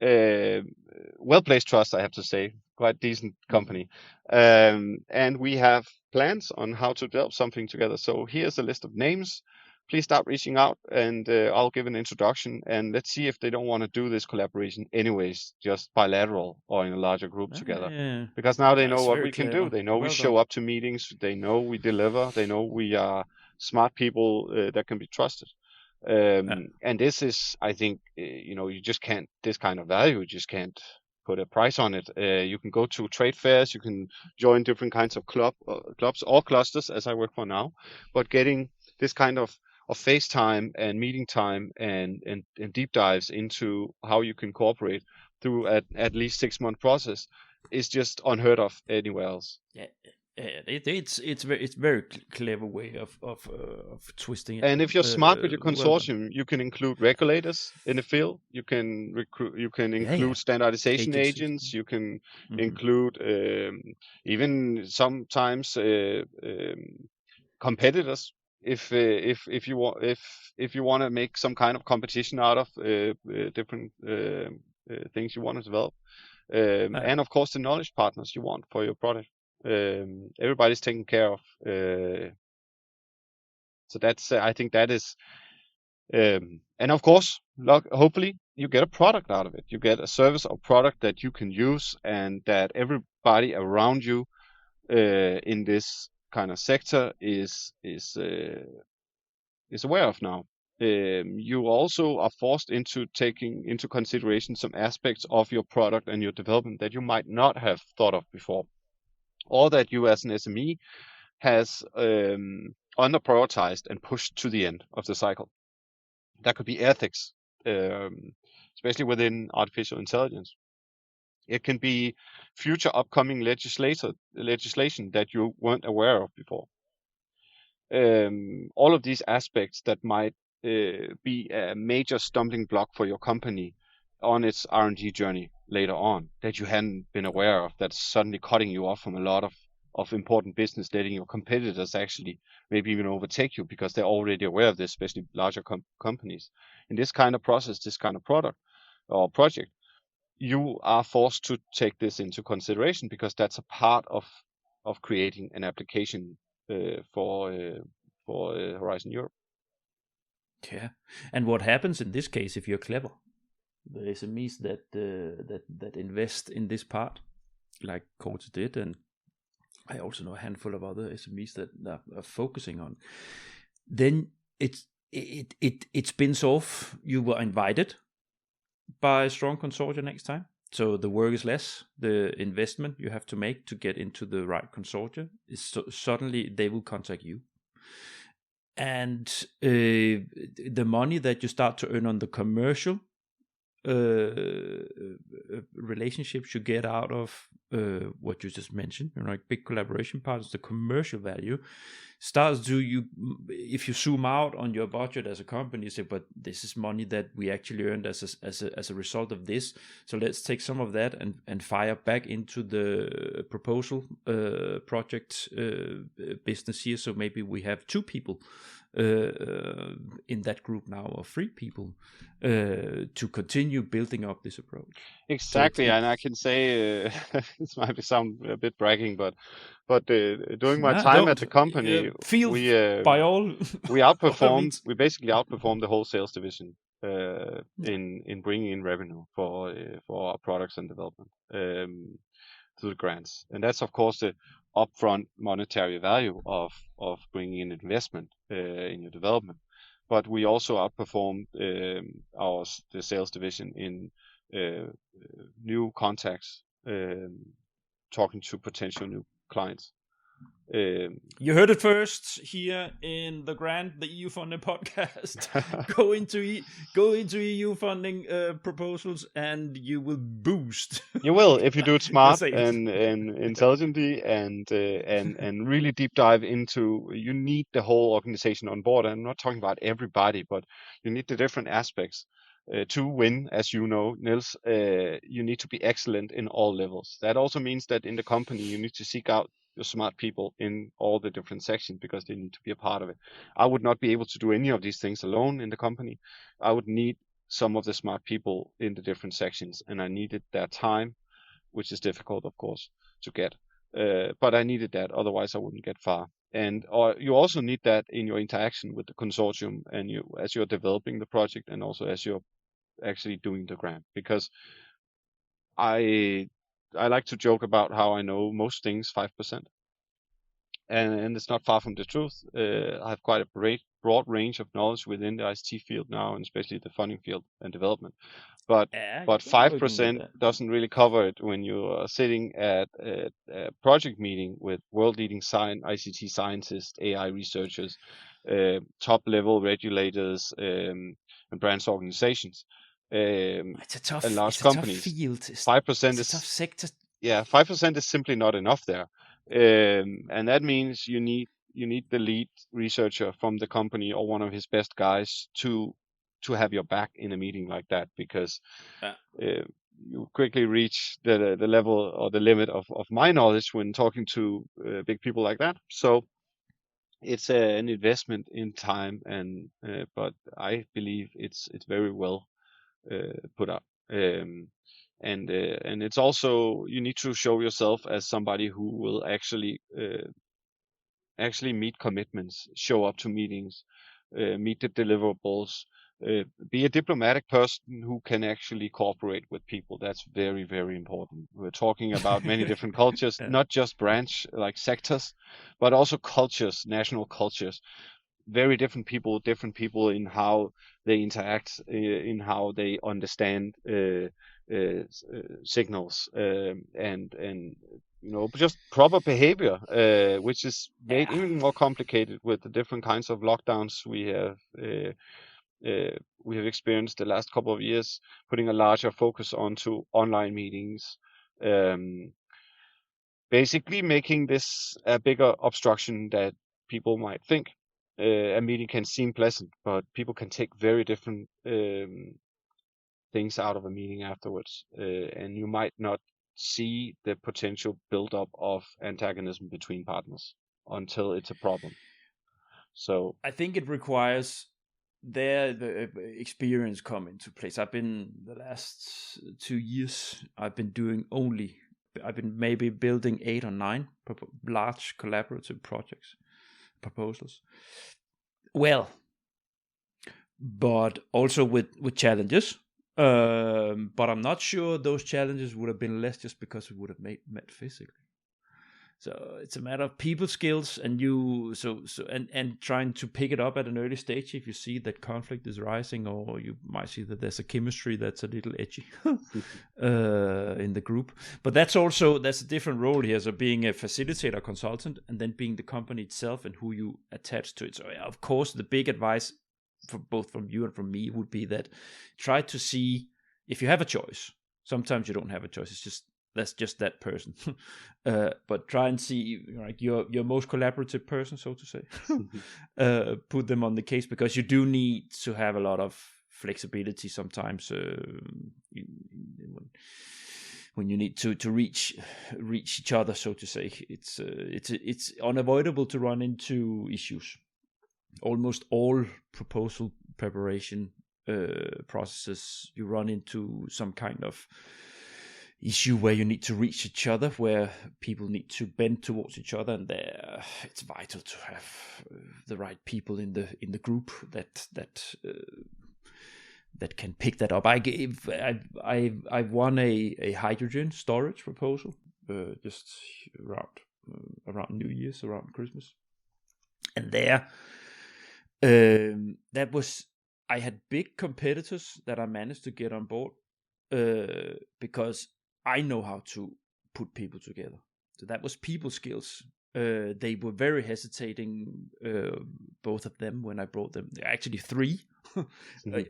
Well-placed trust, I have to say. Quite decent company. And we have plans on how to develop something together. So here's a list of names. Please start reaching out, and I'll give an introduction, and let's see if they don't want to do this collaboration anyways, just bilateral or in a larger group together. Because now they know what we can do. They know we show up to meetings. They know we deliver. They know we are smart people that can be trusted. And this is, I think, you just can't, this kind of value, you just can't put a price on it. You can go to trade fairs, you can join different kinds of clubs or clusters, as I work for now, but getting this kind of FaceTime and meeting time and deep dives into how you can cooperate through at least 6-month process is just unheard of anywhere else. It's very clever way of twisting it. And if you're smart with your consortium, you can include regulators in the field. You can include standardization agents. You can include even sometimes competitors. If you want to make some kind of competition out of different things you want to develop, and of course the knowledge partners you want for your product. Everybody's taken care of. So that's I think that is, and of course, hopefully you get a product out of it. You get a service or product that you can use, and that everybody around you in this kind of sector is aware of now. You also are forced into taking into consideration some aspects of your product and your development that you might not have thought of before, or that you as an SME has under prioritized and pushed to the end of the cycle. That could be ethics, especially within artificial intelligence. It can be future upcoming legislation that you weren't aware of before. All of these aspects that might be a major stumbling block for your company on its R&D journey later on, that you hadn't been aware of, that's suddenly cutting you off from a lot of important business, letting your competitors actually maybe even overtake you because they're already aware of this, especially larger companies. In this kind of process, this kind of product or project, you are forced to take this into consideration because that's a part of creating an application for Horizon Europe. Yeah, and what happens in this case if you're clever? The SMEs that invest in this part, like Corte did, and I also know a handful of other SMEs that are focusing on. Then it spins off. You were invited by a strong consortium next time, so the work is less. The investment you have to make to get into the right consortium is suddenly they will contact you, and the money that you start to earn on the commercial relationships you get out of what you just mentioned, like big collaboration partners, the commercial value starts to if you zoom out on your budget as a company, you say, but this is money that we actually earned as a result of this, so let's take some of that and fire back into the proposal project business here. So maybe we have 2 people in that group now, or 3 people, to continue building up this approach. Exactly, so and I can say this might sound a bit bragging, but during my time at the company, we outperformed. We basically outperformed the whole sales division in bringing in revenue for our products and development through the grants, and that's of course upfront monetary value of bringing in investment in your development. But we also outperformed the sales division in new contacts, talking to potential new clients. You heard it first here in the EU funding podcast. Go into EU funding proposals, and you will boost. You will, if you do it smart sales. and intelligently and really deep dive into. You need the whole organization on board. I'm not talking about everybody, but you need the different aspects to win. As you know, Nils, you need to be excellent in all levels. That also means that in the company you need to seek out the smart people in all the different sections, because they need to be a part of it. I would not be able to do any of these things alone in the company. I would need some of the smart people in the different sections, and I needed that time, which is difficult, of course, to get. But I needed that, otherwise I wouldn't get far. And you also need that in your interaction with the consortium, and as you're developing the project, and also as you're actually doing the grant. Because I like to joke about how I know most things 5%. And it's not far from the truth. I have quite a broad range of knowledge within the ICT field now, and especially the funding field and development. But 5% doesn't really cover it when you are sitting at a project meeting with world-leading ICT scientists, AI researchers, top-level regulators, and branch organizations. It's a tough, and large it's companies. A tough field. 5% is a tough sector. Yeah, 5% is simply not enough there. And that means you need the lead researcher from the company or one of his best guys to have your back in a meeting like that, because you quickly reach the level or the limit of my knowledge when talking to big people like that. So it's an investment in time, and but I believe it's very well put up. And it's also, you need to show yourself as somebody who will actually meet commitments, show up to meetings, meet the deliverables, be a diplomatic person who can actually cooperate with people. That's very, very important. We're talking about many different cultures, not just branch like sectors, but also cultures, national cultures. Very different people in how they interact, in how they understand signals, and just proper behavior, which is made even more complicated with the different kinds of lockdowns we have experienced the last couple of years, putting a larger focus onto online meetings, basically making this a bigger obstruction that people might think. A meeting can seem pleasant, but people can take very different things out of a meeting afterwards, and you might not see the potential build-up of antagonism between partners until it's a problem. So I think it requires the experience come into place. I've been the last 2 years. I've been maybe building 8 or 9 large collaborative proposals. Well, but also with challenges. But I'm not sure those challenges would have been less just because we would have met physically. So it's a matter of people skills, and and trying to pick it up at an early stage if you see that conflict is rising, or you might see that there's a chemistry that's a little edgy in the group. But that's a different role here. So being a facilitator, consultant, and then being the company itself and who you attach to it. So of course, the big advice both from you and from me would be that try to see if you have a choice. Sometimes you don't have a choice. That's just that person. But try and see like your most collaborative person, so to say. Put them on the case, because you do need to have a lot of flexibility sometimes when you need to reach each other, so to say. It's unavoidable to run into issues. Almost all proposal preparation processes, you run into some kind of issue where you need to reach each other, where people need to bend towards each other, and it's vital to have the right people in the group that can pick that up. I won a hydrogen storage proposal just around around New Year's, around Christmas. And there, I had big competitors that I managed to get on board because I know how to put people together. So that was people skills. They were very hesitating, both of them, when I brought them. They're actually three,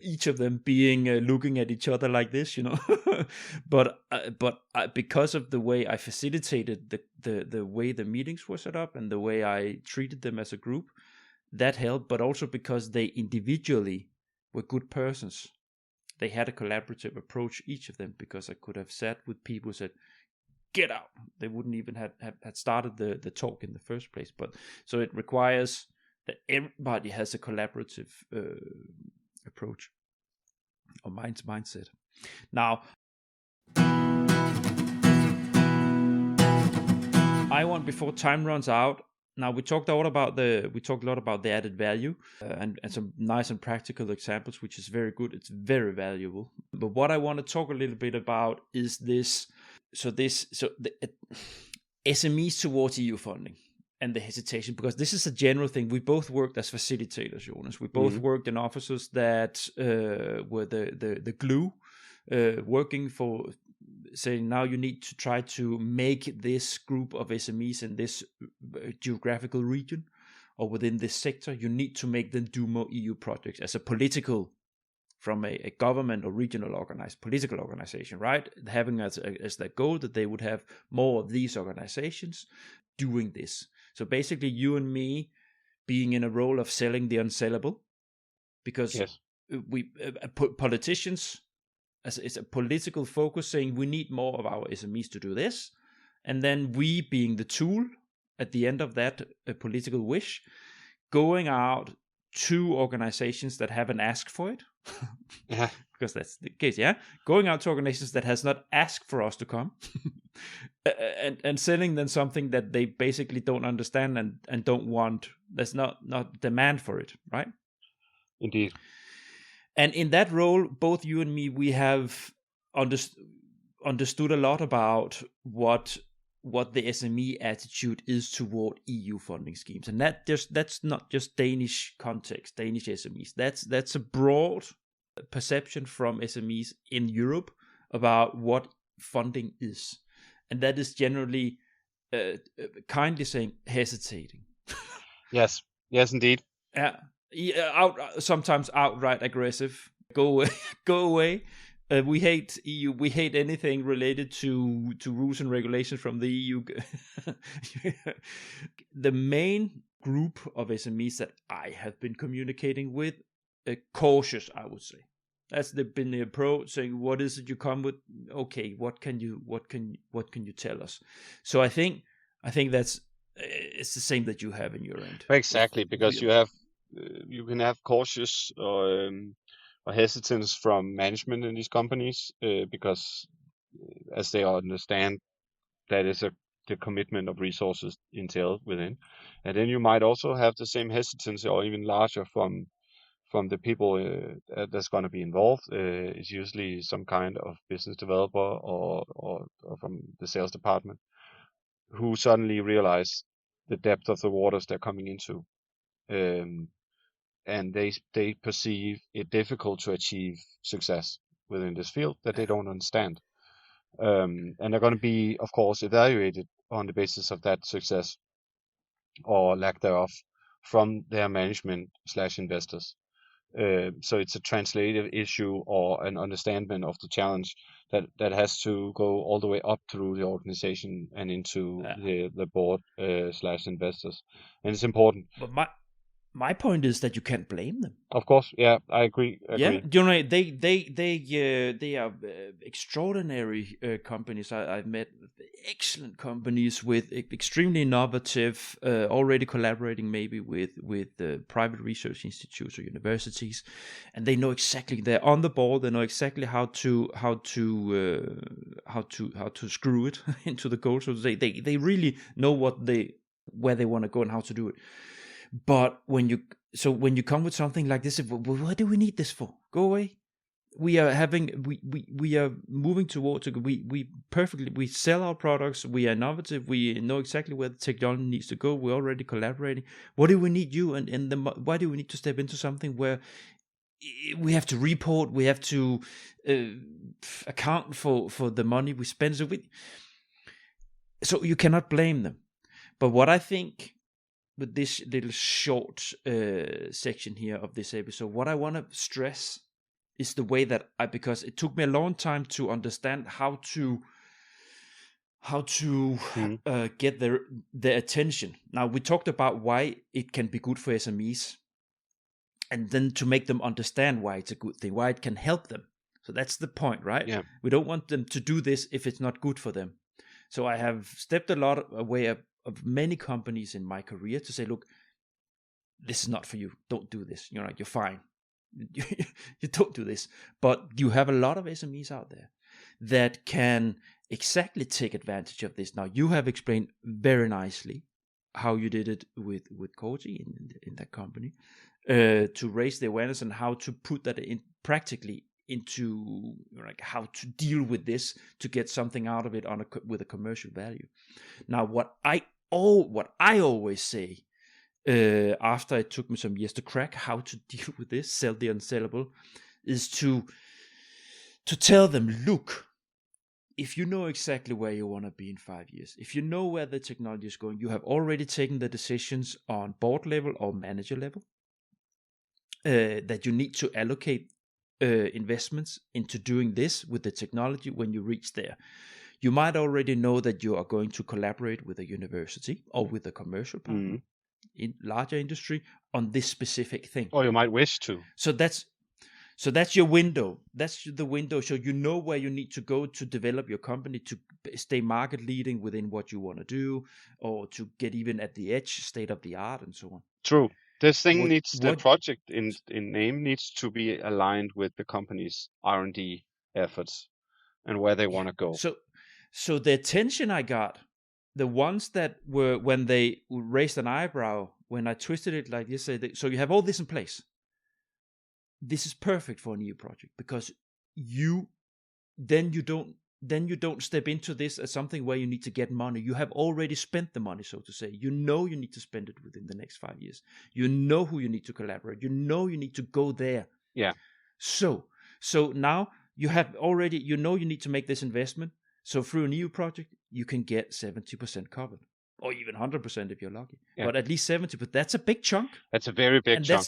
each of them being looking at each other like this, but because of the way I facilitated the way the meetings were set up and the way I treated them as a group, that helped. But also because they individually were good persons. They had a collaborative approach, each of them, because I could have sat with people who said, get out. They wouldn't even had started the talk in the first place. But so it requires that everybody has a collaborative approach or mindset. Now, I want, before time runs out. Now we talked a lot about the added value and some nice and practical examples, which is very good. It's very valuable. But what I want to talk a little bit about is this. So the SMEs towards EU funding and the hesitation, because this is a general thing. We both worked as facilitators, Jonas. We both worked in offices that were the glue, working for saying, now you need to try to make this group of SMEs in this geographical region or within this sector, you need to make them do more EU projects as a political, from a government or regional organized political organization, right? Having as their goal that they would have more of these organizations doing this. So basically you and me being in a role of selling the unsellable, because we politicians, as it's a political focus, saying we need more of our SMEs to do this, and then we being the tool at the end of that political wish, going out to organizations that haven't asked for it, because that's the case, going out to organizations that has not asked for us to come, and selling them something that they basically don't understand and don't want. There's not demand for it, right? Indeed. And in that role, both you and me, we have understood a lot about what the SME attitude is toward EU funding schemes, and that's not just Danish context, Danish SMEs. That's a broad perception from SMEs in Europe about what funding is, and that is generally, kindly saying, hesitating. Yes, indeed. Sometimes outright aggressive. Go away. We hate EU. We hate anything related to rules and regulations from the EU. The main group of SMEs that I have been communicating with, cautious, I would say. That's been the approach, saying, what is it you come with? Okay, what can you tell us? So I think that's it's the same that you have in your end. Exactly, because you can have cautious or hesitance from management in these companies, because as they understand that is the commitment of resources entailed within, and then you might also have the same hesitancy or even larger from the people that's going to be involved. It's usually some kind of business developer or from the sales department who suddenly realize the depth of the waters they're coming into. And they perceive it difficult to achieve success within this field that they don't understand. And they're going to be, of course, evaluated on the basis of that success or lack thereof from their management/investors. So it's a translative issue or an understanding of the challenge that has to go all the way up through the organization and into the board / investors. And it's important. But my point is that you can't blame them. Of course, yeah, I agree. Yeah, you know, they are extraordinary companies. I've met excellent companies with extremely innovative, already collaborating maybe with private research institutes or universities, and they know exactly, they're on the ball. They know exactly how to screw it into the goal. So they really know where they want to go and how to do it. But when you come with something like this, what do we need this for? Go away. we are moving towards we sell our products, we are innovative, we know exactly where the technology needs to go, we're already collaborating. What do we need you why do we need to step into something where we have to report, we have to account for the money we spend? So you cannot blame them. But what I think with this little short section here of this episode, what I want to stress is the way that because it took me a long time to understand how to get their attention. Now, we talked about why it can be good for SMEs, and then to make them understand why it's a good thing, why it can help them. So that's the point, right? Yeah. We don't want them to do this if it's not good for them. So I have stepped a lot away of many companies in my career to say, look, this is not for you. Don't do this. You're fine. You don't do this. But you have a lot of SMEs out there that can exactly take advantage of this. Now, you have explained very nicely how you did it with Koji in that company, to raise the awareness and how to put that in practically into how to deal with this to get something out of it with a commercial value. Now, what I always say, after it took me some years to crack how to deal with this, sell the unsellable, is to tell them, look, if you know exactly where you want to be in 5 years, if you know where the technology is going, you have already taken the decisions on board level or manager level, that you need to allocate investments into doing this with the technology when you reach there. You might already know that you are going to collaborate with a university or with a commercial partner in larger industry on this specific thing. Or you might wish to. So that's your window. That's the window. So you know where you need to go to develop your company, to stay market leading within what you want to do, or to get even at the edge, state of the art, and so on. True. This thing the project in name needs to be aligned with the company's R&D efforts and where they want to go. So the attention I got, the ones that were when they raised an eyebrow when I twisted it like this, so you have all this in place. This is perfect for a new project, because you don't step into this as something where you need to get money. You have already spent the money, so to say. You know you need to spend it within the next 5 years. You know who you need to collaborate. You know you need to go there. Yeah. So now you have already, you need to make this investment. So through a new project, you can get 70% covered, or even 100% if you're lucky. Yeah. But at least 70%. But that's a big chunk. That's a very big chunk.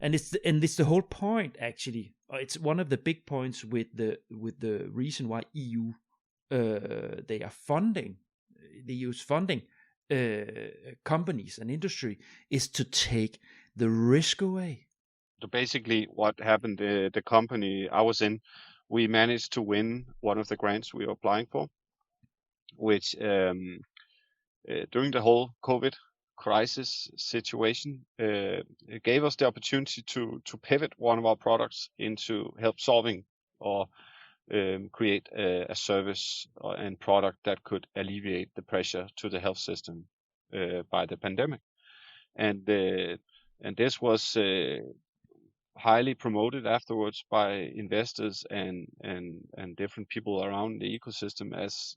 It's the whole point, actually. It's one of the big points with the reason why EU they are funding, the EU's funding companies and industry, is to take the risk away. So basically, what happened? The company I was in, we managed to win one of the grants we were applying for, which during the whole COVID crisis situation, it gave us the opportunity to pivot one of our products into help solving or create a service and product that could alleviate the pressure to the health system by the pandemic, and this was highly promoted afterwards by investors and different people around the ecosystem as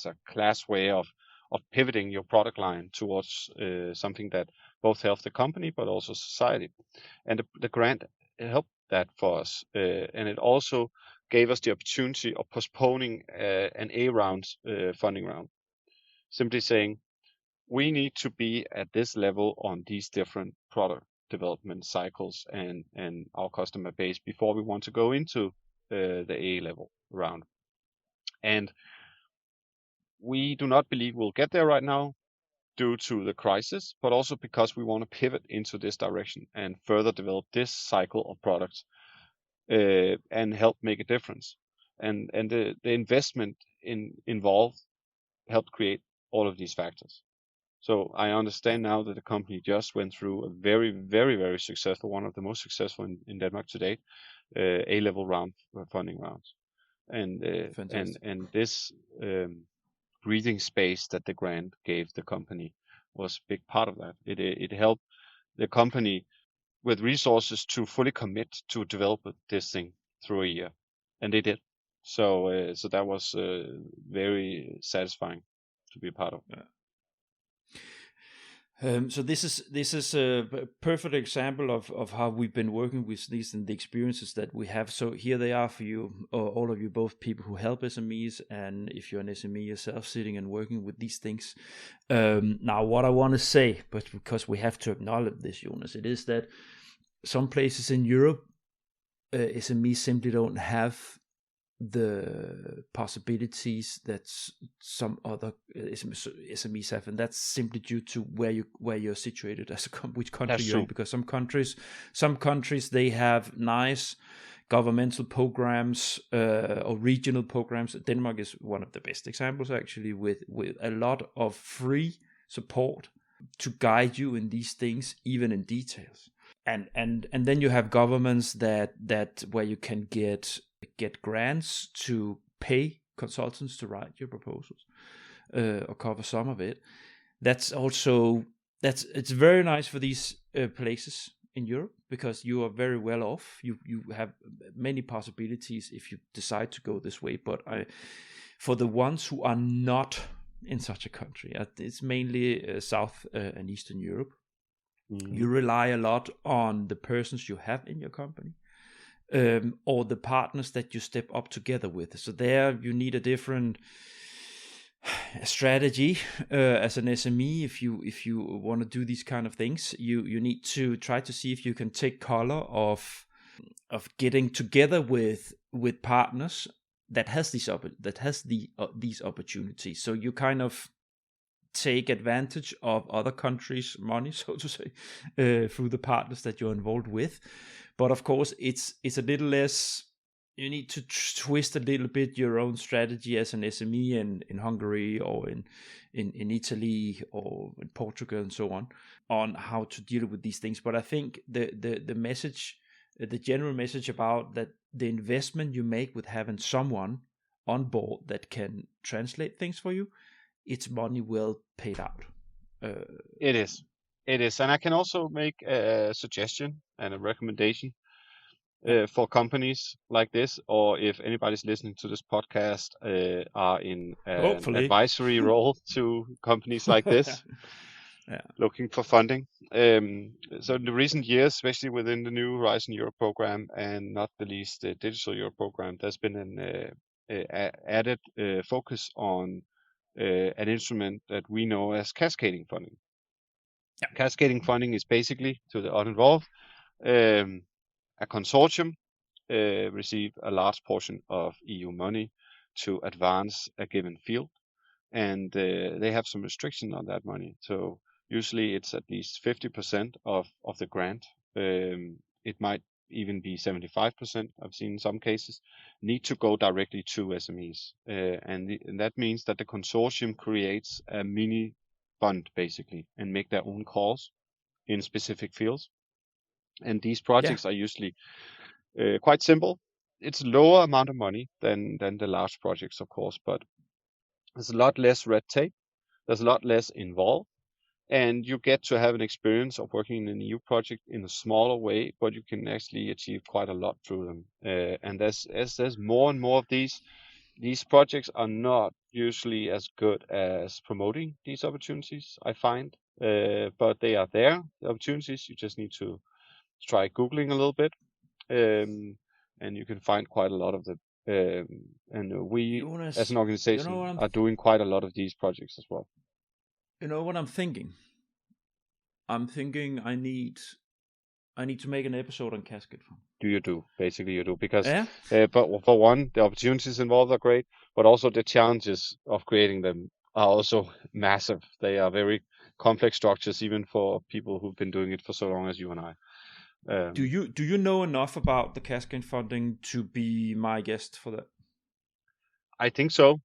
a class way of pivoting your product line towards something that both helped the company but also society. And the grant helped that for us, and it also gave us the opportunity of postponing an A round funding round, simply saying we need to be at this level on these different product development cycles and our customer base before we want to go into the A level round. And we do not believe we'll get there right now due to the crisis, but also because we want to pivot into this direction and further develop this cycle of products and help make a difference. And the investment involved helped create all of these factors. So I understand now that the company just went through a very, very, very successful, one of the most successful in Denmark to date, A-level round funding rounds. And this breathing space that the grant gave the company was a big part of that. It helped the company with resources to fully commit to develop this thing through a year, and they did. So that was very satisfying to be a part of. So this is a perfect example of how we've been working with these and the experiences that we have. So here they are for you, all of you, both people who help SMEs, and if you're an SME yourself, sitting and working with these things. Now, what I want to say, but because we have to acknowledge this, Jonas, it is that some places in Europe, SMEs simply don't have the possibilities that some other SMEs have, and that's simply due to where you're situated as which country That's you're in. true. Because some countries they have nice governmental programs or regional programs. Denmark is one of the best examples, actually, with a lot of free support to guide you in these things, even in details. And then you have governments that where you can get grants to pay consultants to write your proposals or cover some of it. It's very nice for these places in Europe, because you are very well off. You have many possibilities if you decide to go this way. But for the ones who are not in such a country, it's mainly South and Eastern Europe. You rely a lot on the persons you have in your company, or the partners that you step up together with. So there you need a different strategy as an SME. If you want to do these kind of things, you need to try to see if you can take color of getting together with partners that has these opportunities. So you kind of take advantage of other countries' money, so to say, through the partners that you're involved with. But of course, it's a little less. You need to twist a little bit your own strategy as an SME in Hungary or in Italy or in Portugal and so on how to deal with these things. But I think the message, the general message about that, the investment you make with having someone on board that can translate things for you, it's money well paid out. It is, and I can also make a suggestion and a recommendation for companies like this, or if anybody's listening to this podcast are in an Hopefully. advisory role to companies like this, looking for funding. So in the recent years, especially within the new Horizon Europe program, and not the least the Digital Europe program, there's been an added focus on an instrument that we know as cascading funding. Cascading funding is basically, to the uninvolved, a consortium receive a large portion of EU money to advance a given field, and they have some restriction on that money. So usually it's at least 50% of the grant. It might even be 75%. I've seen in some cases need to go directly to SMEs, and that means that the consortium creates a mini fund basically and make their own calls in specific fields. And these projects are usually quite simple. It's a lower amount of money than the large projects, of course, but there's a lot less red tape. There's a lot less involved, and you get to have an experience of working in an EU project in a smaller way, but you can actually achieve quite a lot through them. And as there's more and more of these projects are not usually as good as promoting these opportunities, I find, but they are there, the opportunities. You just need to try Googling a little bit, and you can find quite a lot of them. And we, Jonas, as an organization, are doing quite a lot of these projects as well. You know what I'm thinking? I'm thinking I need to make an episode on cascade fund. You do, because but for one, the opportunities involved are great, but also the challenges of creating them are also massive. They are very complex structures, even for people who've been doing it for so long as you and I. Do you know enough about the cascade funding to be my guest for that? I think so.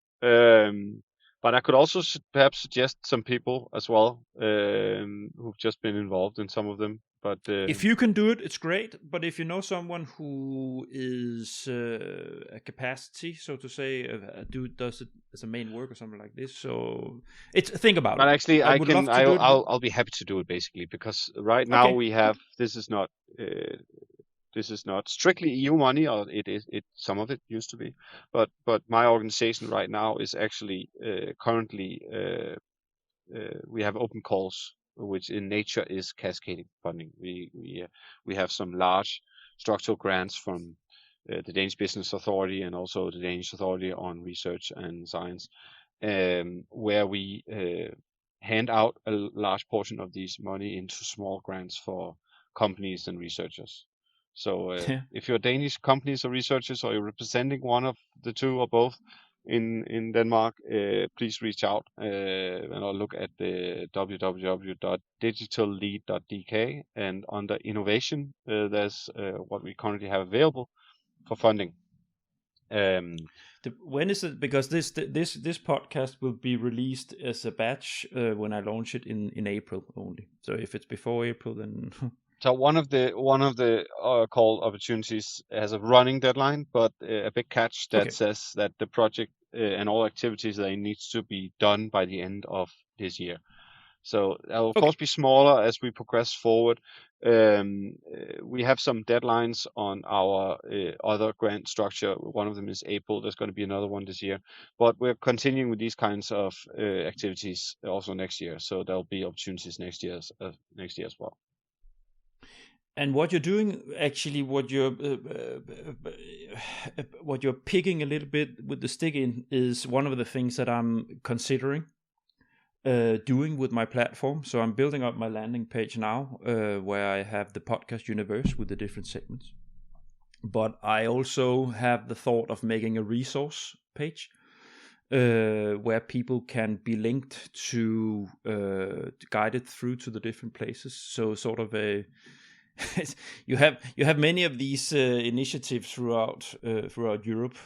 But I could also perhaps suggest some people as well who've just been involved in some of them. But if you can do it, it's great. But if you know someone who is a capacity, so to say, does it as a main work or something like this, so think about but it. actually, I would love to do it. I'll be happy to do it basically, because right now Okay. we have this is not strictly EU money, or some of it used to be, but my organization right now is actually currently we have open calls, which in nature is cascading funding. We have some large structural grants from the Danish Business Authority and also the Danish Authority on Research and Science, where we hand out a large portion of these money into small grants for companies and researchers. So if you're Danish companies or researchers, or you're representing one of the two or both in Denmark, please reach out and I'll look at the www.digitallead.dk, and under innovation there's what we currently have available for funding. When is it? Because this podcast will be released as a batch when I launch it in April only. So if it's before April, then so one of the call opportunities has a running deadline, but a big catch that says that the project and all activities they needs to be done by the end of this year. So they'll of course be smaller as we progress forward. We have some deadlines on our other grant structure. One of them is April. There's going to be another one this year, but we're continuing with these kinds of activities also next year. So there'll be opportunities next year as well. And what you're doing, actually, what you're picking a little bit with the stick in is one of the things that I'm considering doing with my platform. So I'm building up my landing page now, where I have the podcast universe with the different segments. But I also have the thought of making a resource page where people can be linked to guided through to the different places. So sort of a you have many of these initiatives throughout Europe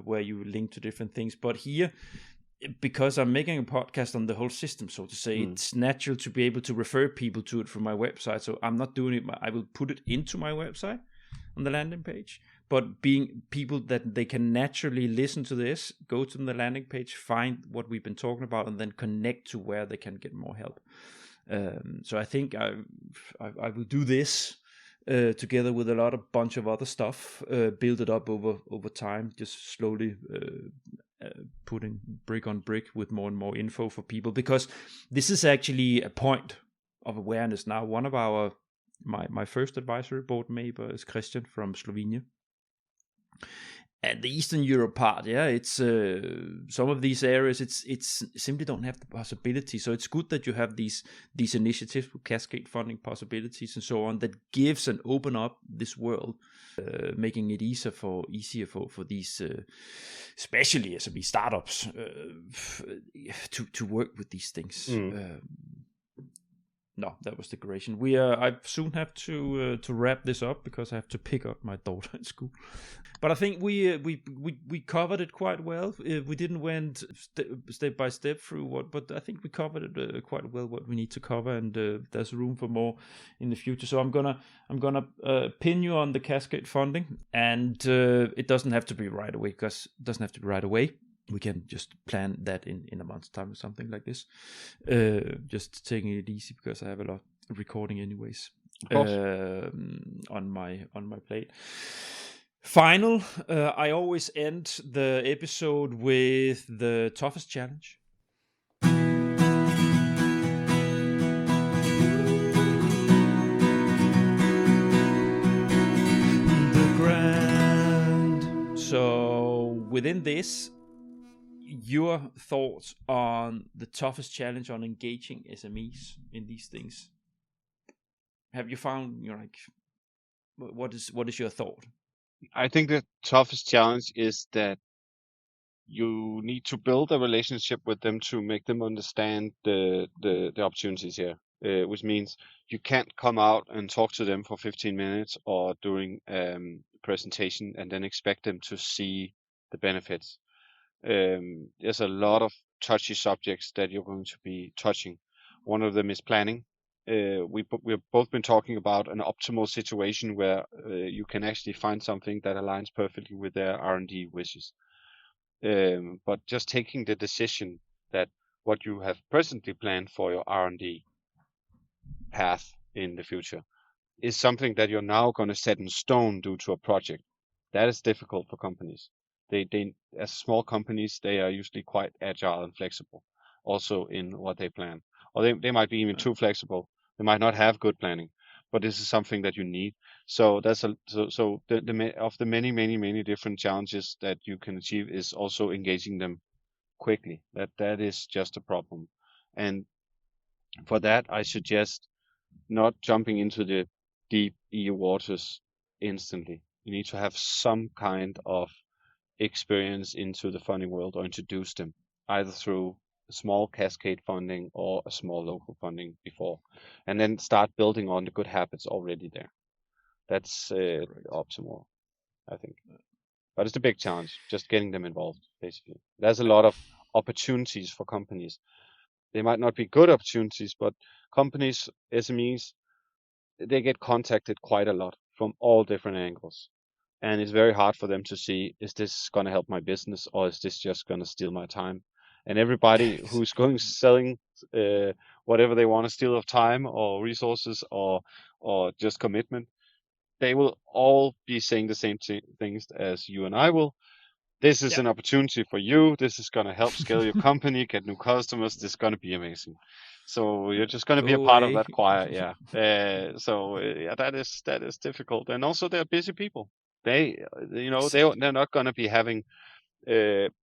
where you link to different things, but here, because I'm making a podcast on the whole system, so to say, it's natural to be able to refer people to it from my website. So I'm not doing it. I will put it into my website on the landing page, but being people that they can naturally listen to this, go to the landing page, find what we've been talking about, and then connect to where they can get more help. So I think I will do this together with a bunch of other stuff, build it up over time, just slowly putting brick on brick with more and more info for people, because this is actually a point of awareness now. One of my first advisory board member is Christian from Slovenia. And the Eastern Europe part, it's some of these areas, it's simply don't have the possibility. So it's good that you have these initiatives with cascade funding possibilities and so on, that gives and open up this world, making it easier for these, especially SME startups, to work with these things. No, that was the creation. I soon have to wrap this up because I have to pick up my daughter at school. But I think we covered it quite well. We didn't went step by step through but I think we covered it quite well what we need to cover, and there's room for more in the future. So I'm gonna pin you on the cascade funding, and it doesn't have to be right away, because it doesn't have to be right away. We can just plan that in a month's time or something like this. Just taking it easy, because I have a lot of recording anyways on my plate. Final, I always end the episode with the toughest challenge. The grand. So within this, your thoughts on the toughest challenge on engaging SMEs in these things. Have you found, what is your thought? I think the toughest challenge is that you need to build a relationship with them to make them understand the opportunities here, which means you can't come out and talk to them for 15 minutes or during presentation and then expect them to see the benefits. There's a lot of touchy subjects that you're going to be touching. One of them is planning. We've both been talking about an optimal situation where you can actually find something that aligns perfectly with their R&D wishes. But just taking the decision that what you have presently planned for your R&D path in the future is something that you're now going to set in stone due to a project. That is difficult for companies. They as small companies, they are usually quite agile and flexible, also in what they plan. Or they might be even too flexible. They might not have good planning, but this is something that you need. So that's of the many different challenges that you can achieve is also engaging them quickly. That is just a problem, and for that I suggest not jumping into the deep EU waters instantly. You need to have some kind of experience into the funding world or introduce them either through small cascade funding or a small local funding before, and then start building on the good habits already there. That's optimal, I think. But it's a big challenge, just getting them involved, basically. There's a lot of opportunities for companies. They might not be good opportunities, but companies, SMEs, they get contacted quite a lot from all different angles. And it's very hard for them to see, is this going to help my business or is this just going to steal my time? And everybody who's going selling whatever they want to steal of time or resources or just commitment, they will all be saying the same things as you and I will. This is an opportunity for you. This is going to help scale your company, get new customers. This is going to be amazing. So you're just going to be a part of that choir. Yeah. That is difficult. And also they're busy people. They're not going to be having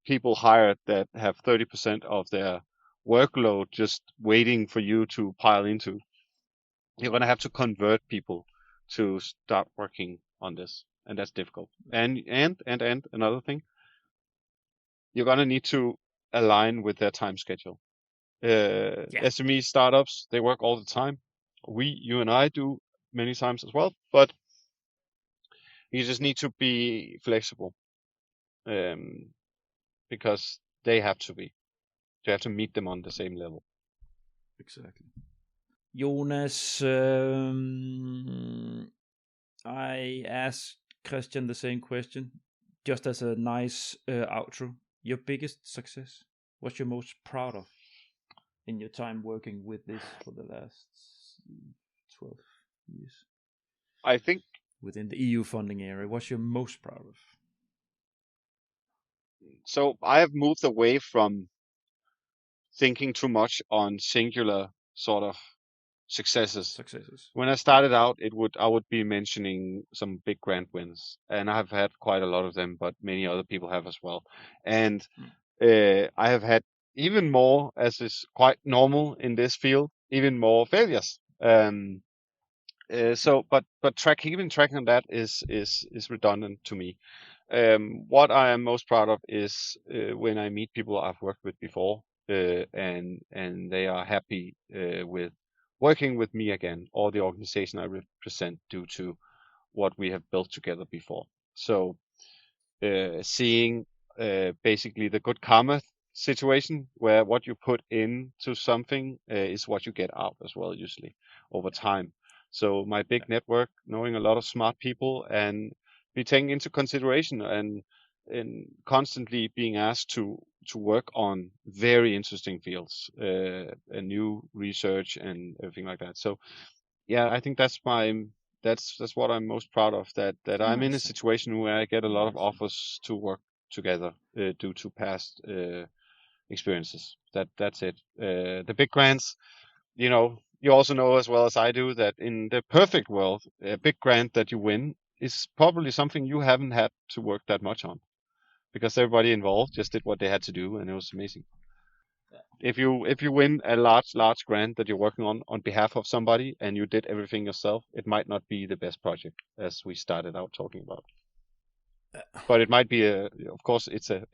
people hired that have 30% of their workload just waiting for you to pile into. You're going to have to convert people to start working on this. And that's difficult. And another thing, you're going to need to align with their time schedule. SME startups, they work all the time. You and I do many times as well, but you just need to be flexible, because they have to be. You have to meet them on the same level. Exactly. Jonas, I asked Christian the same question, just as a nice outro. Your biggest success? What you're most proud of in your time working with this for the last 12 years? I think within the EU funding area, what you're most proud of? So I have moved away from thinking too much on singular sort of successes. When I started out, I would be mentioning some big grant wins, and I have had quite a lot of them, but many other people have as well. And I have had even more, as is quite normal in this field, even more failures. But tracking on that is redundant to me. What I am most proud of is when I meet people I've worked with before, and they are happy with working with me again, or the organization I represent, due to what we have built together before. So seeing basically the good karma situation, where what you put into something is what you get out as well, usually over time. So my big network, knowing a lot of smart people, and be taken into consideration, and constantly being asked to work on very interesting fields, and new research and everything like that. So yeah, I think that's what I'm most proud of, that I'm in a situation where I get a lot of offers to work together due to past experiences. That's it. The big grants, you also know as well as I do that in the perfect world, a big grant that you win is probably something you haven't had to work that much on, because everybody involved just did what they had to do, and it was amazing. If you win a large grant that you're working on behalf of somebody, and you did everything yourself, it might not be the best project, as we started out talking about. But it might be of course, it's a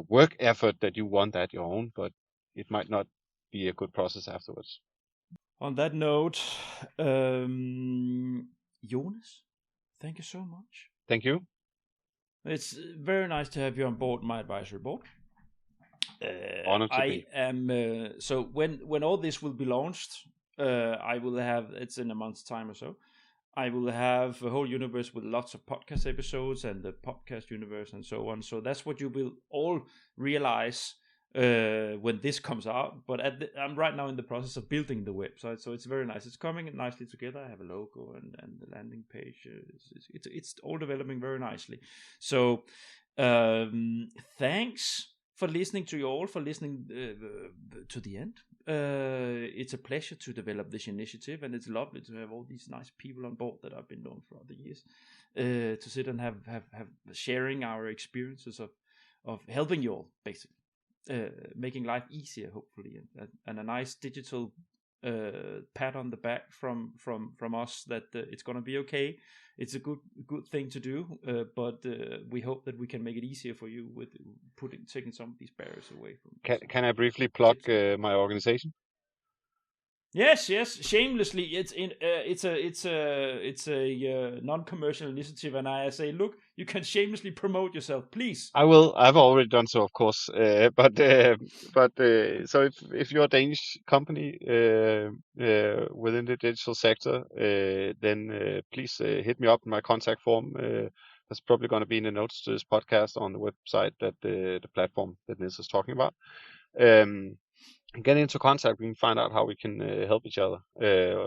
work effort that you want that your own, but it might not be a good process afterwards. On that note, Jonas, thank you so much. Thank you. It's very nice to have you on board my advisory board. Honor to I be. am. So when all this will be launched, I will have. It's in a month's time or so. I will have a whole universe with lots of podcast episodes and the podcast universe and so on. So that's what you will all realize when this comes out. But I'm right now in the process of building the website, so it's very nice. It's coming nicely together. I have a logo and the landing page. It's all developing very nicely. So thanks for listening to you all, for listening to the end. It's a pleasure to develop this initiative, and it's lovely to have all these nice people on board that I've been known throughout the years, to sit and have sharing our experiences of helping you all, basically, making life easier, hopefully, and a nice digital pat on the back from us that it's gonna be okay. It's a good thing to do, but we hope that we can make it easier for you with taking some of these barriers away from. Can I briefly plug my organization? Yes, shamelessly. It's a non-commercial initiative, and I say, look, you can shamelessly promote yourself, please. I will. I've already done so, of course. But so if you're a Danish company within the digital sector, then please hit me up in my contact form. That's probably going to be in the notes to this podcast on the website, that the platform that Niels is talking about. Get into contact. We can find out how we can help each other.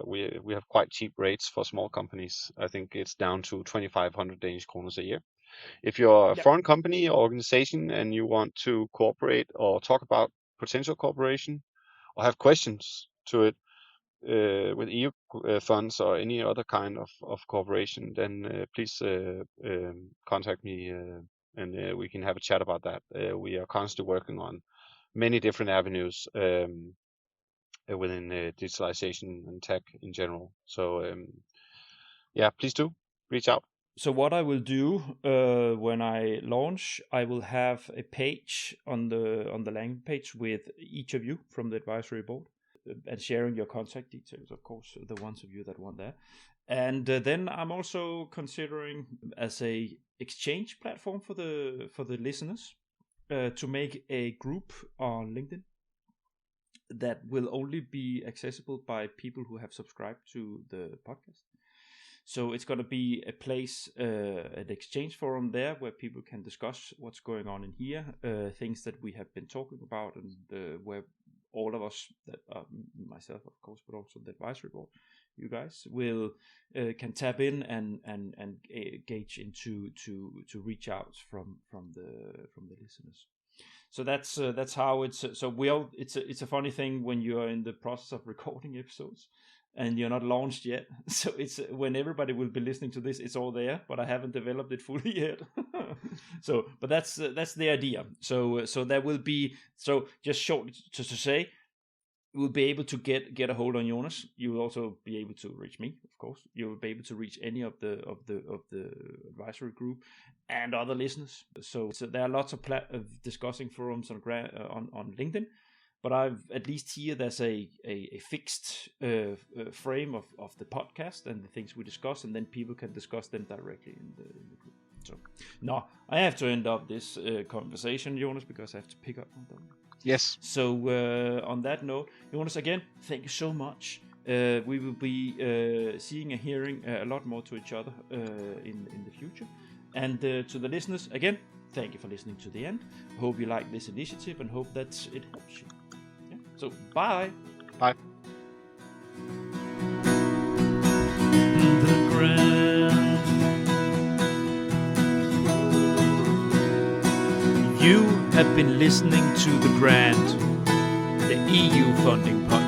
We have quite cheap rates for small companies. I think it's down to 2,500 Danish kroner a year. If you're a foreign company or organization and you want to cooperate or talk about potential cooperation or have questions to it with EU funds or any other kind of cooperation, then please contact me and we can have a chat about that. We are constantly working on many different avenues within digitalization and tech in general. So please do reach out. So what I will do when I launch, I will have a page on the landing page with each of you from the advisory board, and sharing your contact details, of course, the ones of you that want that. And then I'm also considering as a exchange platform for the listeners, to make a group on LinkedIn that will only be accessible by people who have subscribed to the podcast. So it's going to be a place, an exchange forum there where people can discuss what's going on in here, things that we have been talking about, and where all of us, that myself of course, but also the advisory board, you guys will can tap in and gauge into to reach out from the listeners. So that's how it's. So it's a funny thing when you are in the process of recording episodes and you're not launched yet. So it's when everybody will be listening to this, it's all there, but I haven't developed it fully yet. So, but that's the idea. So there will be, so just short to say, you will be able to get a hold on Jonas. You will also be able to reach me, of course. You will be able to reach any of the advisory group and other listeners. So there are lots of discussing forums on LinkedIn. But I've at least here there's a fixed frame of the podcast and the things we discuss, and then people can discuss them directly in the group. So now I have to end up this conversation, Jonas, because I have to pick up on them. Yes. So on that note, Jonas, again, thank you so much. We will be seeing and hearing a lot more to each other in the future. And to the listeners, again, thank you for listening to the end. Hope you like this initiative and hope that it helps you. Yeah? So bye. Bye. The Grand. You have been listening to The Grand, the EU funding podcast.